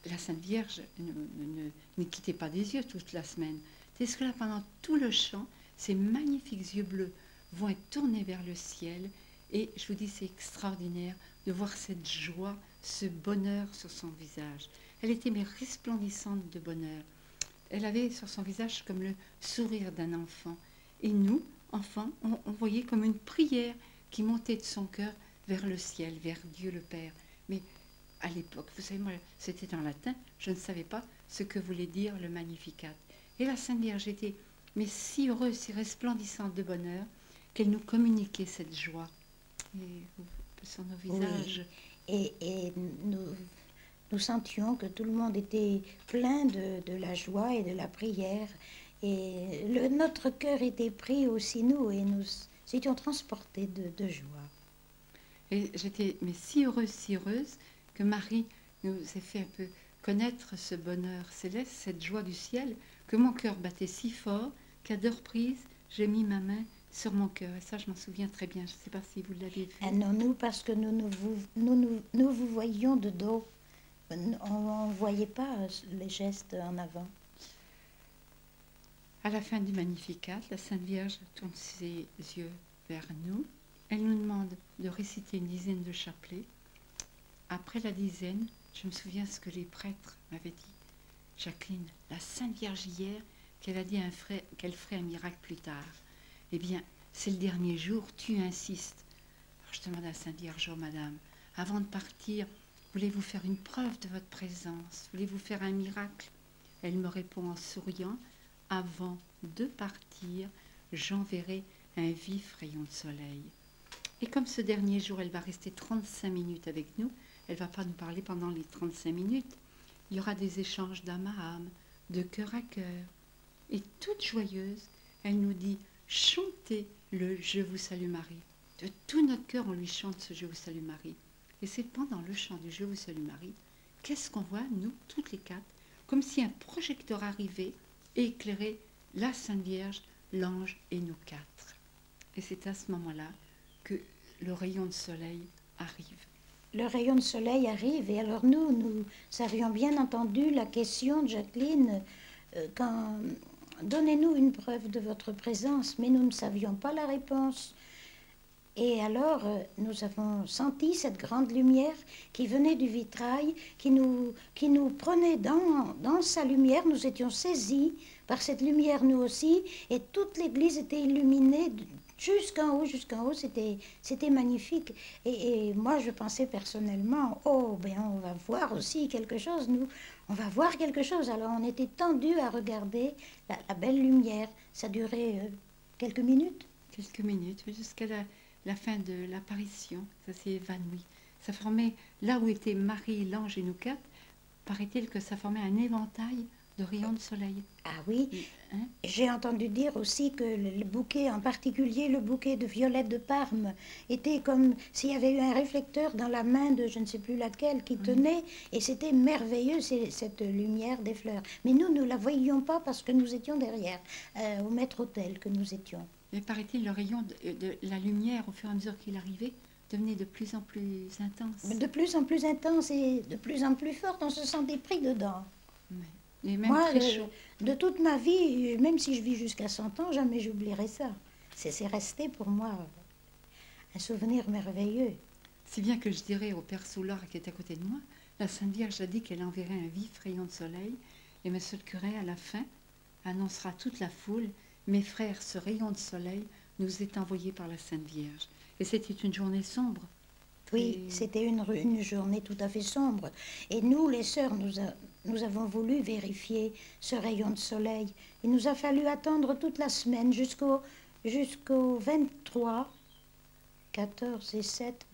La Sainte Vierge ne quittait pas des yeux toute la semaine. C'est que là, pendant tout le chant, ces magnifiques yeux bleus vont être tournés vers le ciel, et je vous dis, c'est extraordinaire de voir cette joie, ce bonheur sur son visage. Elle était mais resplendissante de bonheur. Elle avait sur son visage comme le sourire d'un enfant. Et nous, enfants, on voyait comme une prière qui montait de son cœur vers le ciel, vers Dieu le Père. Mais à l'époque, vous savez, moi, c'était en latin, je ne savais pas ce que voulait dire le Magnificat. Et la Sainte Vierge était mais si heureuse, si resplendissante de bonheur, qu'elle nous communiquait cette joie. Et sur nos visages. Oui. Et nous sentions que tout le monde était plein de la joie et de la prière. Et notre cœur était pris aussi, nous, et nous étions transportés de joie. Et j'étais mais si heureuse que Marie nous ait fait un peu connaître ce bonheur céleste, cette joie du ciel, que mon cœur battait si fort qu'à 2 reprises, j'ai mis ma main sur mon cœur. Et ça, je m'en souviens très bien. Je ne sais pas si vous l'avez vu. Ah non, nous, parce que nous vous voyions de dos. On ne voyait pas les gestes en avant. À la fin du Magnificat, la Sainte Vierge tourne ses yeux vers nous. Elle nous demande de réciter une dizaine de chapelets. Après la dizaine, je me souviens ce que les prêtres m'avaient dit. Jacqueline, la Sainte Vierge hier, qu'elle a dit qu'elle ferait un miracle plus tard. Eh bien, c'est le dernier jour, tu insistes. Alors je demande à la Sainte Vierge, oh madame, avant de partir, voulez-vous faire une preuve de votre présence? Voulez-vous faire un miracle? Elle me répond en souriant, avant de partir, j'enverrai un vif rayon de soleil. Et comme ce dernier jour, elle va rester 35 minutes avec nous, elle ne va pas nous parler pendant les 35 minutes. Il y aura des échanges d'âme à âme, de cœur à cœur. Et toute joyeuse, elle nous dit, chantez le Je vous salue Marie. De tout notre cœur, on lui chante ce Je vous salue Marie. Et c'est pendant le chant du Je vous salue Marie, qu'est-ce qu'on voit, nous, toutes les 4, comme si un projecteur arrivait et éclairait la Sainte Vierge, l'ange et nous 4. Et c'est à ce moment-là que le rayon de soleil arrive. Le rayon de soleil arrive, et alors nous avions bien entendu la question de Jacqueline, quand donnez-nous une preuve de votre présence, mais nous ne savions pas la réponse. Et alors, nous avons senti cette grande lumière qui venait du vitrail, qui nous prenait dans sa lumière. Nous étions saisis par cette lumière, nous aussi, et toute l'église était illuminée jusqu'en haut, c'était magnifique. Et moi, je pensais personnellement, oh, ben on va voir aussi quelque chose, nous, on va voir quelque chose. Alors, on était tendus à regarder la belle lumière. Ça durait quelques minutes. Quelques minutes, jusqu'à la fin de l'apparition, ça s'est évanoui. Ça formait, là où était Marie, l'ange et nous 4, paraît-il que ça formait un éventail de rayons de soleil. Ah oui, hein? J'ai entendu dire aussi que le bouquet, en particulier le bouquet de violettes de Parme, était comme s'il y avait eu un réflecteur dans la main de je ne sais plus laquelle qui tenait, et c'était merveilleux, cette lumière des fleurs. Mais nous ne la voyions pas parce que nous étions derrière, au maître-autel que nous étions. Mais paraît-il, le rayon de la lumière, au fur et à mesure qu'il arrivait, devenait de plus en plus intense. De plus en plus intense et de plus en plus forte, on se sentait pris dedans. Oui. Et même moi, très chaud. De toute ma vie, même si je vis jusqu'à 100 ans, jamais j'oublierai ça. C'est resté pour moi un souvenir merveilleux. Si bien que je dirais au Père Soulard qui est à côté de moi, la Sainte Vierge a dit qu'elle enverrait un vif rayon de soleil, et monsieur le curé, à la fin, annoncera à toute la foule, mes frères, ce rayon de soleil nous est envoyé par la Sainte Vierge. Et c'était une journée sombre. Oui, c'était une journée tout à fait sombre. Et nous, les sœurs, nous avons voulu vérifier ce rayon de soleil. Il nous a fallu attendre toute la semaine jusqu'au 23, 14 et 7,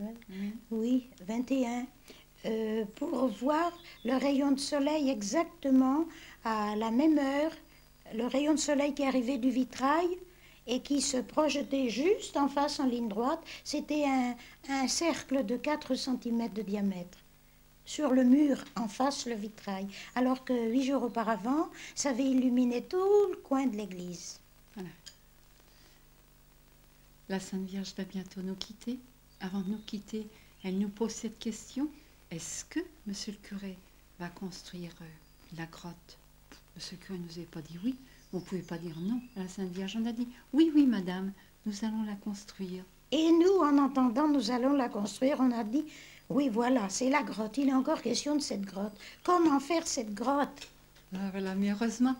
oui, 21, pour voir le rayon de soleil exactement à la même heure, le rayon de soleil qui arrivait du vitrail et qui se projetait juste en face en ligne droite. C'était un cercle de 4 cm de diamètre sur le mur en face le vitrail, alors que 8 jours auparavant, ça avait illuminé tout le coin de l'église. Voilà. La Sainte Vierge va bientôt nous quitter. Avant de nous quitter, elle nous pose cette question. Est-ce que Monsieur le curé va construire la grotte? Monsieur le curé ne nous avait pas dit oui. On ne pouvait pas dire non à la Sainte Vierge. On a dit oui, oui, madame, nous allons la construire. Et nous, en entendant, nous allons la construire, on a dit, oui, voilà, c'est la grotte. Il est encore question de cette grotte. Comment faire cette grotte? Ah, voilà, mais heureusement,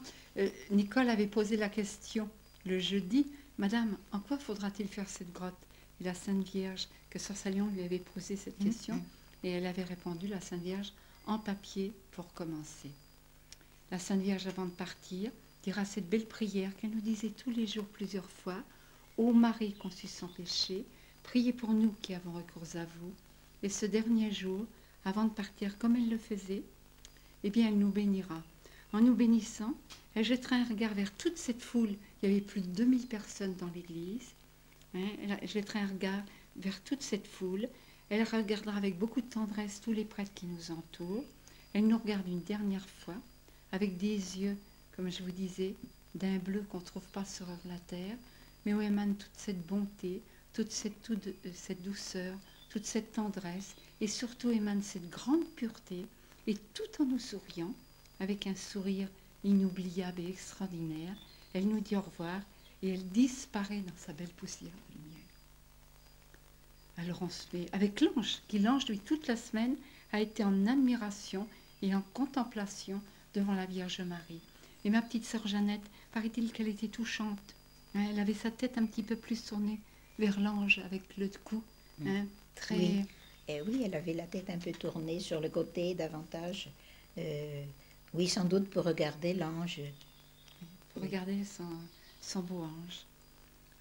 Nicole avait posé la question le jeudi. Madame, en quoi faudra-t-il faire cette grotte? Et la Sainte Vierge, que Sœur Salion lui avait posé cette question, et elle avait répondu, la Sainte Vierge, en papier pour commencer. La Sainte Vierge, avant de partir, dira cette belle prière qu'elle nous disait tous les jours plusieurs fois. Ô Marie conçue sans péché, priez pour nous qui avons recours à vous. Et ce dernier jour, avant de partir comme elle le faisait, eh bien elle nous bénira. En nous bénissant, elle jettera un regard vers toute cette foule. Il y avait plus de 2000 personnes dans l'église. Elle jettera un regard vers toute cette foule. Elle regardera avec beaucoup de tendresse tous les prêtres qui nous entourent. Elle nous regarde une dernière fois avec des yeux, comme je vous disais, d'un bleu qu'on ne trouve pas sur la terre, mais où émane toute cette bonté, toute cette douceur, toute cette tendresse, et surtout émane cette grande pureté, et tout en nous souriant, avec un sourire inoubliable et extraordinaire, elle nous dit au revoir, et elle disparaît dans sa belle poussière de lumière. Alors on se met avec l'ange, l'ange, lui, toute la semaine, a été en admiration et en contemplation devant la Vierge Marie. Et ma petite sœur Jeannette, paraît-il qu'elle était touchante. Elle avait sa tête un petit peu plus tournée vers l'ange avec le cou. Très... Oui. Oui, elle avait la tête un peu tournée sur le côté davantage. Oui, sans doute pour regarder l'ange. Pour regarder son beau ange.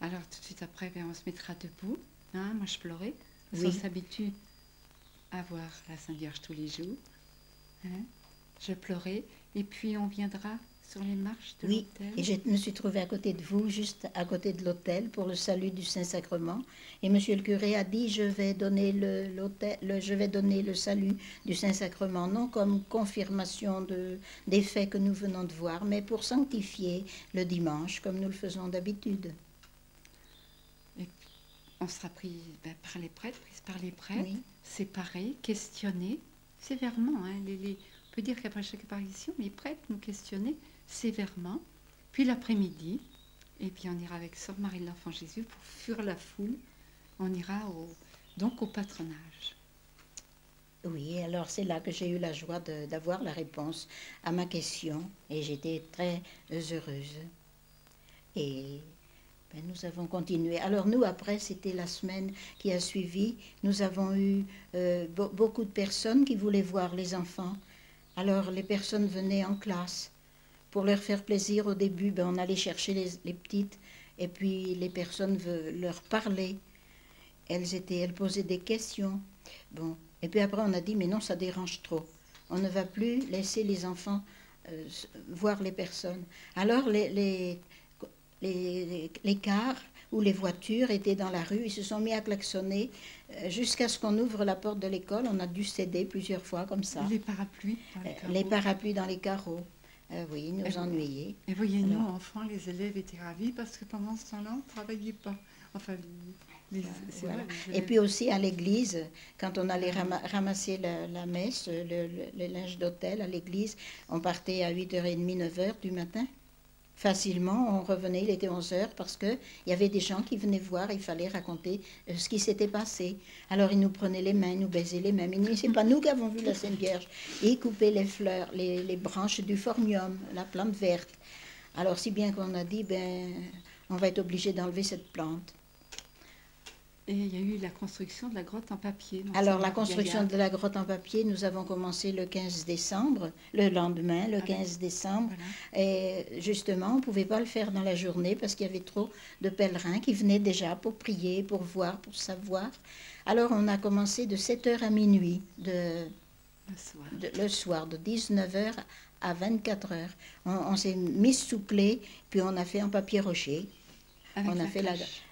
Alors tout de suite après, on se mettra debout. Moi je pleurais. On s'habitue à voir la Sainte Vierge tous les jours. Je pleurais. Et puis on viendra sur les marches de l'autel. Et je me suis trouvée à côté de vous, juste à côté de l'autel, pour le salut du Saint-Sacrement. Et monsieur le curé a dit, je vais donner le salut du Saint-Sacrement, non comme confirmation des faits que nous venons de voir, mais pour sanctifier le dimanche, comme nous le faisons d'habitude. Et on sera pris par les prêtres, séparés, questionnés sévèrement. On peut dire qu'après chaque apparition, les prêtres nous questionnaient sévèrement. Puis l'après-midi, et puis on ira avec Sœur Marie de l'Enfant Jésus pour fuir la foule. On ira donc au patronage. Oui, alors c'est là que j'ai eu la joie d'avoir la réponse à ma question et j'étais très heureuse. Et nous avons continué. Alors nous, après, c'était la semaine qui a suivi. Nous avons eu beaucoup de personnes qui voulaient voir les enfants. Alors les personnes venaient en classe. Pour leur faire plaisir au début, on allait chercher les petites et puis les personnes leur parlaient. Elles posaient des questions. Bon. Et puis après on a dit mais non, ça dérange trop. On ne va plus laisser les enfants voir les personnes. Alors les cars ou les voitures étaient dans la rue, ils se sont mis à klaxonner jusqu'à ce qu'on ouvre la porte de l'école. On a dû céder plusieurs fois comme ça. Les parapluies dans les carreaux. Les parapluies dans les carreaux. Oui, nous ennuyaient. Et voyez-nous, enfants, les élèves étaient ravis parce que pendant ce temps-là, on ne travaillait pas. Enfin, voilà. Et puis aussi à l'église, quand on allait ramasser la messe, le linge d'autel à l'église, on partait à 8h30, 9h du matin. Facilement, on revenait, il était 11h parce qu'il y avait des gens qui venaient voir, il fallait raconter ce qui s'était passé. Alors ils nous prenaient les mains, ils nous baisaient les mains, mais ce n'est pas nous qui avons vu la Sainte Vierge. Et ils coupaient les fleurs, les branches du phormium, la plante verte. Alors si bien qu'on a dit, on va être obligé d'enlever cette plante. Et il y a eu la construction de la grotte en papier. Alors, la construction de la grotte en papier, nous avons commencé le 15 décembre, le lendemain, le 15 décembre. Voilà. Et justement, on ne pouvait pas le faire dans la journée parce qu'il y avait trop de pèlerins qui venaient déjà pour prier, pour voir, pour savoir. Alors, on a commencé de 7h à minuit, le soir, de 19h à 24h. On s'est mis sous clé, puis on a fait en papier rocher. Avec on a la fait crèche.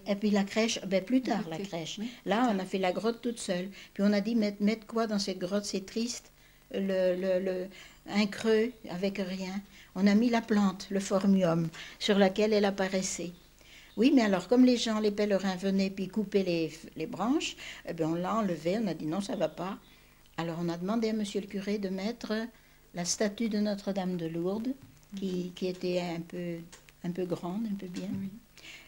et puis la crèche, plus tard la crèche. Oui, là, on a fait la grotte toute seule. Puis on a dit, mettre quoi dans cette grotte, c'est triste. Un creux avec rien. On a mis la plante, le phormium, sur laquelle elle apparaissait. Oui, mais alors, comme les pèlerins venaient puis coupaient les branches, eh bien, on l'a enlevé, on a dit non, ça ne va pas. Alors, on a demandé à monsieur le curé de mettre la statue de Notre-Dame de Lourdes, qui était un peu grande, un peu bien. Oui.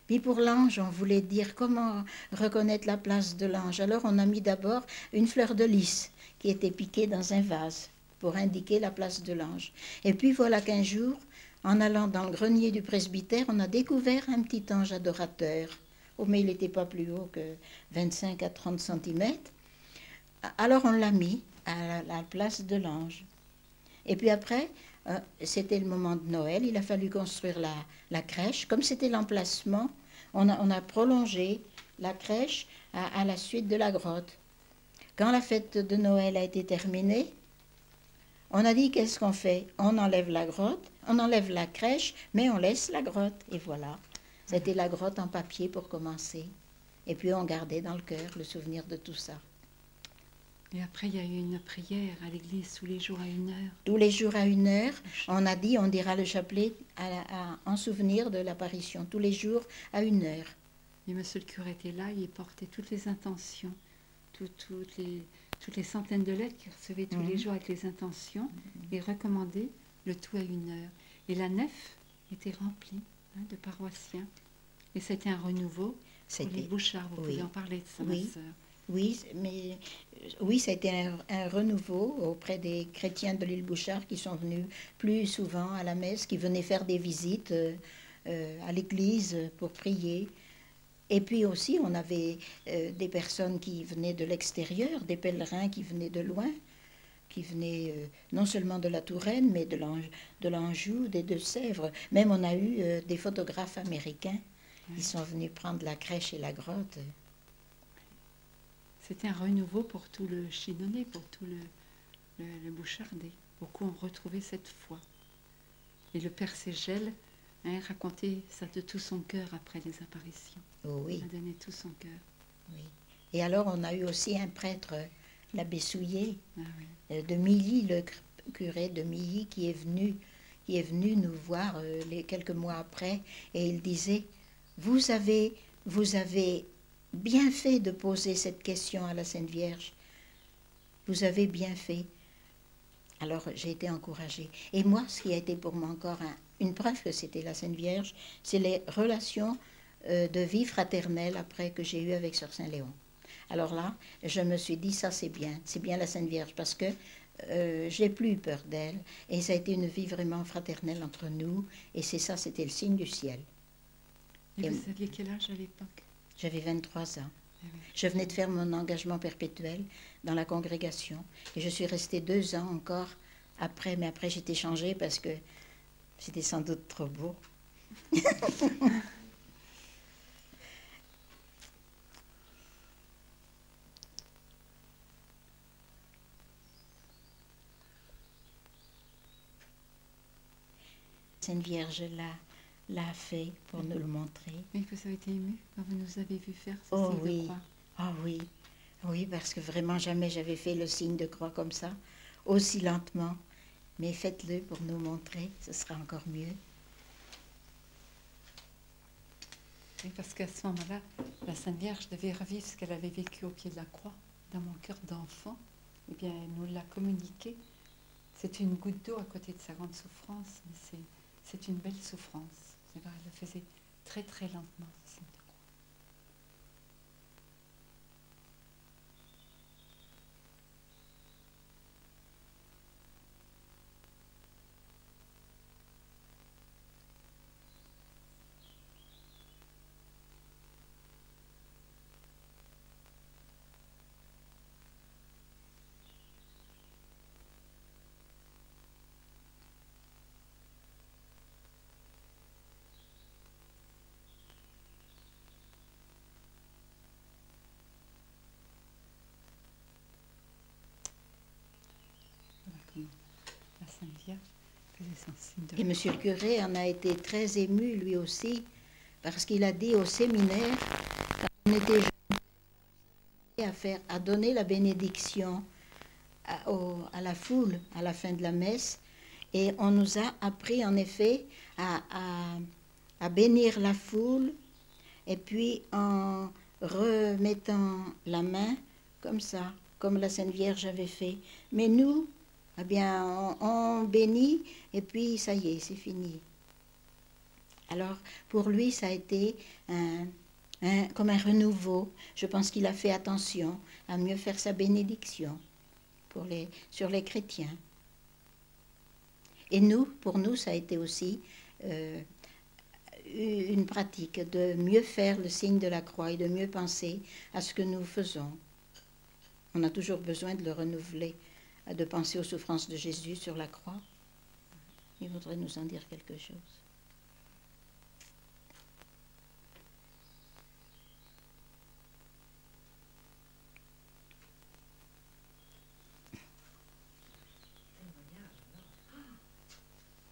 Puis pour l'ange, on voulait dire comment reconnaître la place de l'ange. Alors on a mis d'abord une fleur de lys qui était piquée dans un vase pour indiquer la place de l'ange. Et puis voilà qu'un jour, en allant dans le grenier du presbytère, on a découvert un petit ange adorateur. Oh, mais il n'était pas plus haut que 25 à 30 cm. Alors on l'a mis à la place de l'ange. Et puis après, c'était le moment de Noël, il a fallu construire la crèche. Comme c'était l'emplacement, on a prolongé la crèche à la suite de la grotte. Quand la fête de Noël a été terminée, on a dit qu'est-ce qu'on fait? On enlève la grotte, on enlève la crèche, mais on laisse la grotte. Et voilà, c'était la grotte en papier pour commencer. Et puis on gardait dans le cœur le souvenir de tout ça. Et après, il y a eu une prière à l'église tous les jours à 1h. Tous les jours à 1h, on a dit, on dira le chapelet en souvenir de l'apparition. Tous les jours à 1h. Et monsieur le curé était là, il portait toutes les intentions, toutes les centaines de lettres qu'il recevait tous les jours avec les intentions, et recommandait le tout à 1h. Et la nef était remplie de paroissiens. Et c'était un renouveau pour les Bouchard. Vous pouvez en parler de ça, ma sœur. Oui, ça a été un renouveau auprès des chrétiens de l'île Bouchard qui sont venus plus souvent à la messe, qui venaient faire des visites à l'église pour prier. Et puis aussi, on avait des personnes qui venaient de l'extérieur, des pèlerins qui venaient de loin, qui venaient non seulement de la Touraine, mais de l'Anjou, des Deux-Sèvres. Même on a eu des photographes américains qui sont venus prendre la crèche et la grotte. C'était un renouveau pour tout le Chinonnais, pour tout le Bouchardais. Beaucoup ont retrouvé cette foi. Et le Père Ségel racontait ça de tout son cœur après les apparitions. Oh oui. Il a donné tout son cœur. Oui. Et alors, on a eu aussi un prêtre, l'abbé Souillet, oui. De Milly, le curé de Milly, qui est venu nous voir quelques mois après, et il disait, vous avez bien fait de poser cette question à la Sainte Vierge. Vous avez bien fait. Alors j'ai été encouragée. Et moi, ce qui a été pour moi encore une preuve que c'était la Sainte Vierge, c'est les relations de vie fraternelle après que j'ai eues avec Sœur Saint-Léon. Alors là, je me suis dit, ça c'est bien la Sainte Vierge, parce que j'ai plus eu peur d'elle. Et ça a été une vie vraiment fraternelle entre nous. Et c'était le signe du ciel. Et vous aviez quel âge à l'époque? J'avais 23 ans. Je venais de faire mon engagement perpétuel dans la congrégation. Et je suis restée 2 ans encore après. Mais après, j'étais changée parce que c'était sans doute trop beau. Sainte Vierge l'a fait pour nous le montrer. Mais vous avez été émue quand vous nous avez vu faire ce signe de croix. Ah oui, oui, parce que vraiment jamais j'avais fait le signe de croix comme ça, aussi lentement. Mais faites-le pour nous montrer, ce sera encore mieux. Oui, parce qu'à ce moment-là, la Sainte Vierge devait revivre ce qu'elle avait vécu au pied de la croix, dans mon cœur d'enfant. Eh bien, elle nous l'a communiqué. C'est une goutte d'eau à côté de sa grande souffrance, mais c'est une belle souffrance. C'est vrai, elle le faisait très très lentement. la Sainte Vierge faisait son signe de Et monsieur le curé en a été très ému lui aussi, parce qu'il a dit au séminaire, quand on était jeune, à donner la bénédiction à la foule à la fin de la messe, et on nous a appris en effet à bénir la foule, et puis en remettant la main comme ça, comme la Sainte Vierge avait fait. Mais nous, eh bien, on bénit, et puis ça y est, c'est fini. Alors, pour lui, ça a été comme un renouveau. Je pense qu'il a fait attention à mieux faire sa bénédiction sur les chrétiens. Et nous, pour nous, ça a été aussi une pratique de mieux faire le signe de la croix et de mieux penser à ce que nous faisons. On a toujours besoin de le renouveler, de penser aux souffrances de Jésus sur la croix. Il voudrait nous en dire quelque chose.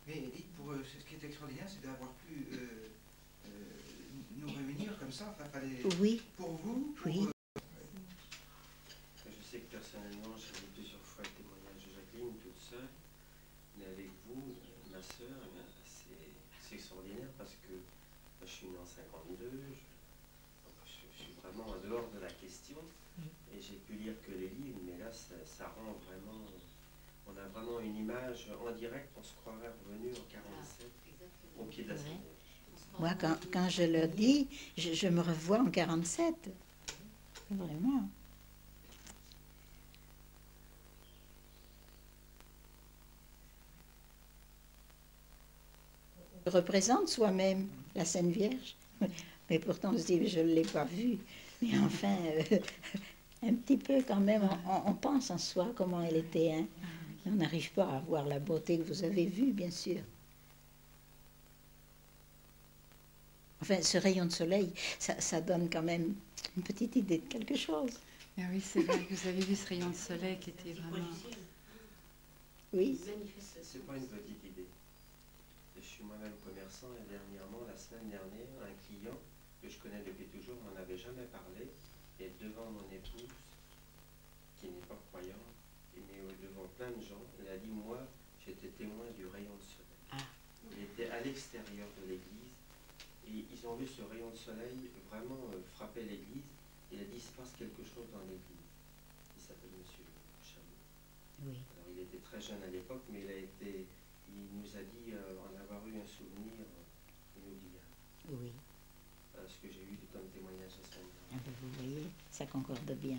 Mais dites, ce qui est extraordinaire, c'est d'avoir pu nous réunir comme ça. Enfin, oui. Pour vous, oui. Je sais que personnellement, j'ai vu plusieurs fois le témoignage de Jacqueline toute seule, mais avec vous, ma sœur, c'est extraordinaire parce que moi, je suis né en 52, je suis vraiment en dehors de la question, et j'ai pu lire que les livres, mais là, ça rend vraiment... On a vraiment une image en direct, on se croirait revenu en 47, au pied de la Sainte Vierge. Moi, quand je le dis, je me revois en 47. Vraiment. On représente soi-même la Sainte Vierge. Mais pourtant, on se dit, je ne l'ai pas vue. Mais enfin, un petit peu quand même, on pense en soi comment elle était. Hein. On n'arrive pas à voir la beauté que vous avez vue, bien sûr. Enfin, ce rayon de soleil, ça donne quand même une petite idée de quelque chose. Ah oui, c'est vrai que vous avez vu ce rayon de soleil qui était vraiment... Oui. C'est pas une petite idée. Je suis moi-même commerçant et dernièrement, la semaine dernière, un client que je connais depuis toujours m'en avait jamais parlé, et devant mon épouse, qui n'est pas croyante, mais devant plein de gens, il a dit, moi, j'étais témoin du rayon de soleil. Ah. Il était à l'extérieur de l'église, et ils ont vu ce rayon de soleil vraiment frapper l'église, et il a dit, il se passe quelque chose dans l'église. Il s'appelle Monsieur Chabot. Oui. Alors, il était très jeune à l'époque, mais il nous a dit en avoir eu un souvenir inoubliable. Oui. Ce que j'ai eu comme témoignage la semaine Ah dernière. ben vous voyez, ça concorde bien.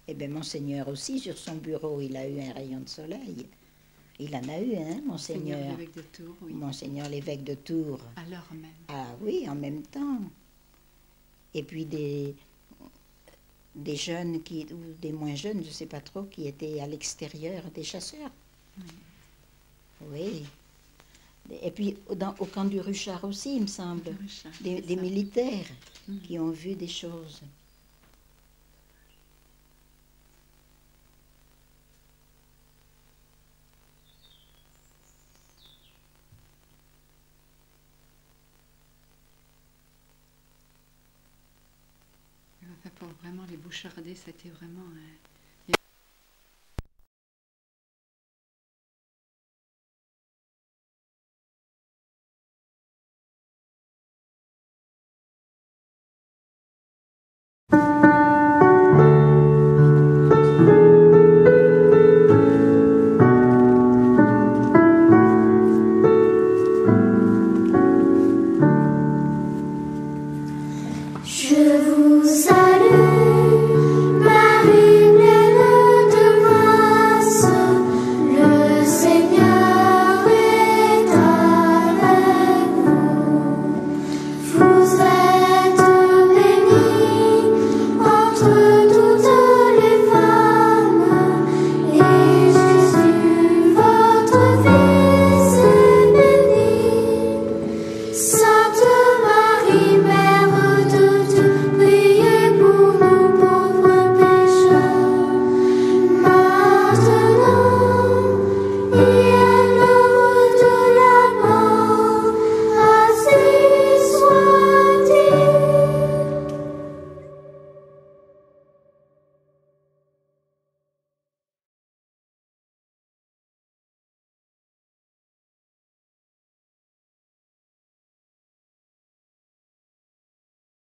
Eh bien, Monseigneur aussi, sur son bureau, il a eu un rayon de soleil. Il en a eu, hein, Monseigneur. l'évêque de Tours, oui. Monseigneur l'évêque de Tours. À l'heure même. Ah oui, en même temps. Et puis des jeunes, ou des moins jeunes, je ne sais pas trop, qui étaient à l'extérieur, des chasseurs. Oui. Et puis au camp du Ruchard aussi, il me semble. Ruchard, Des militaires qui ont vu des choses. Enfin, pour vraiment les Bouchardais, ça a été vraiment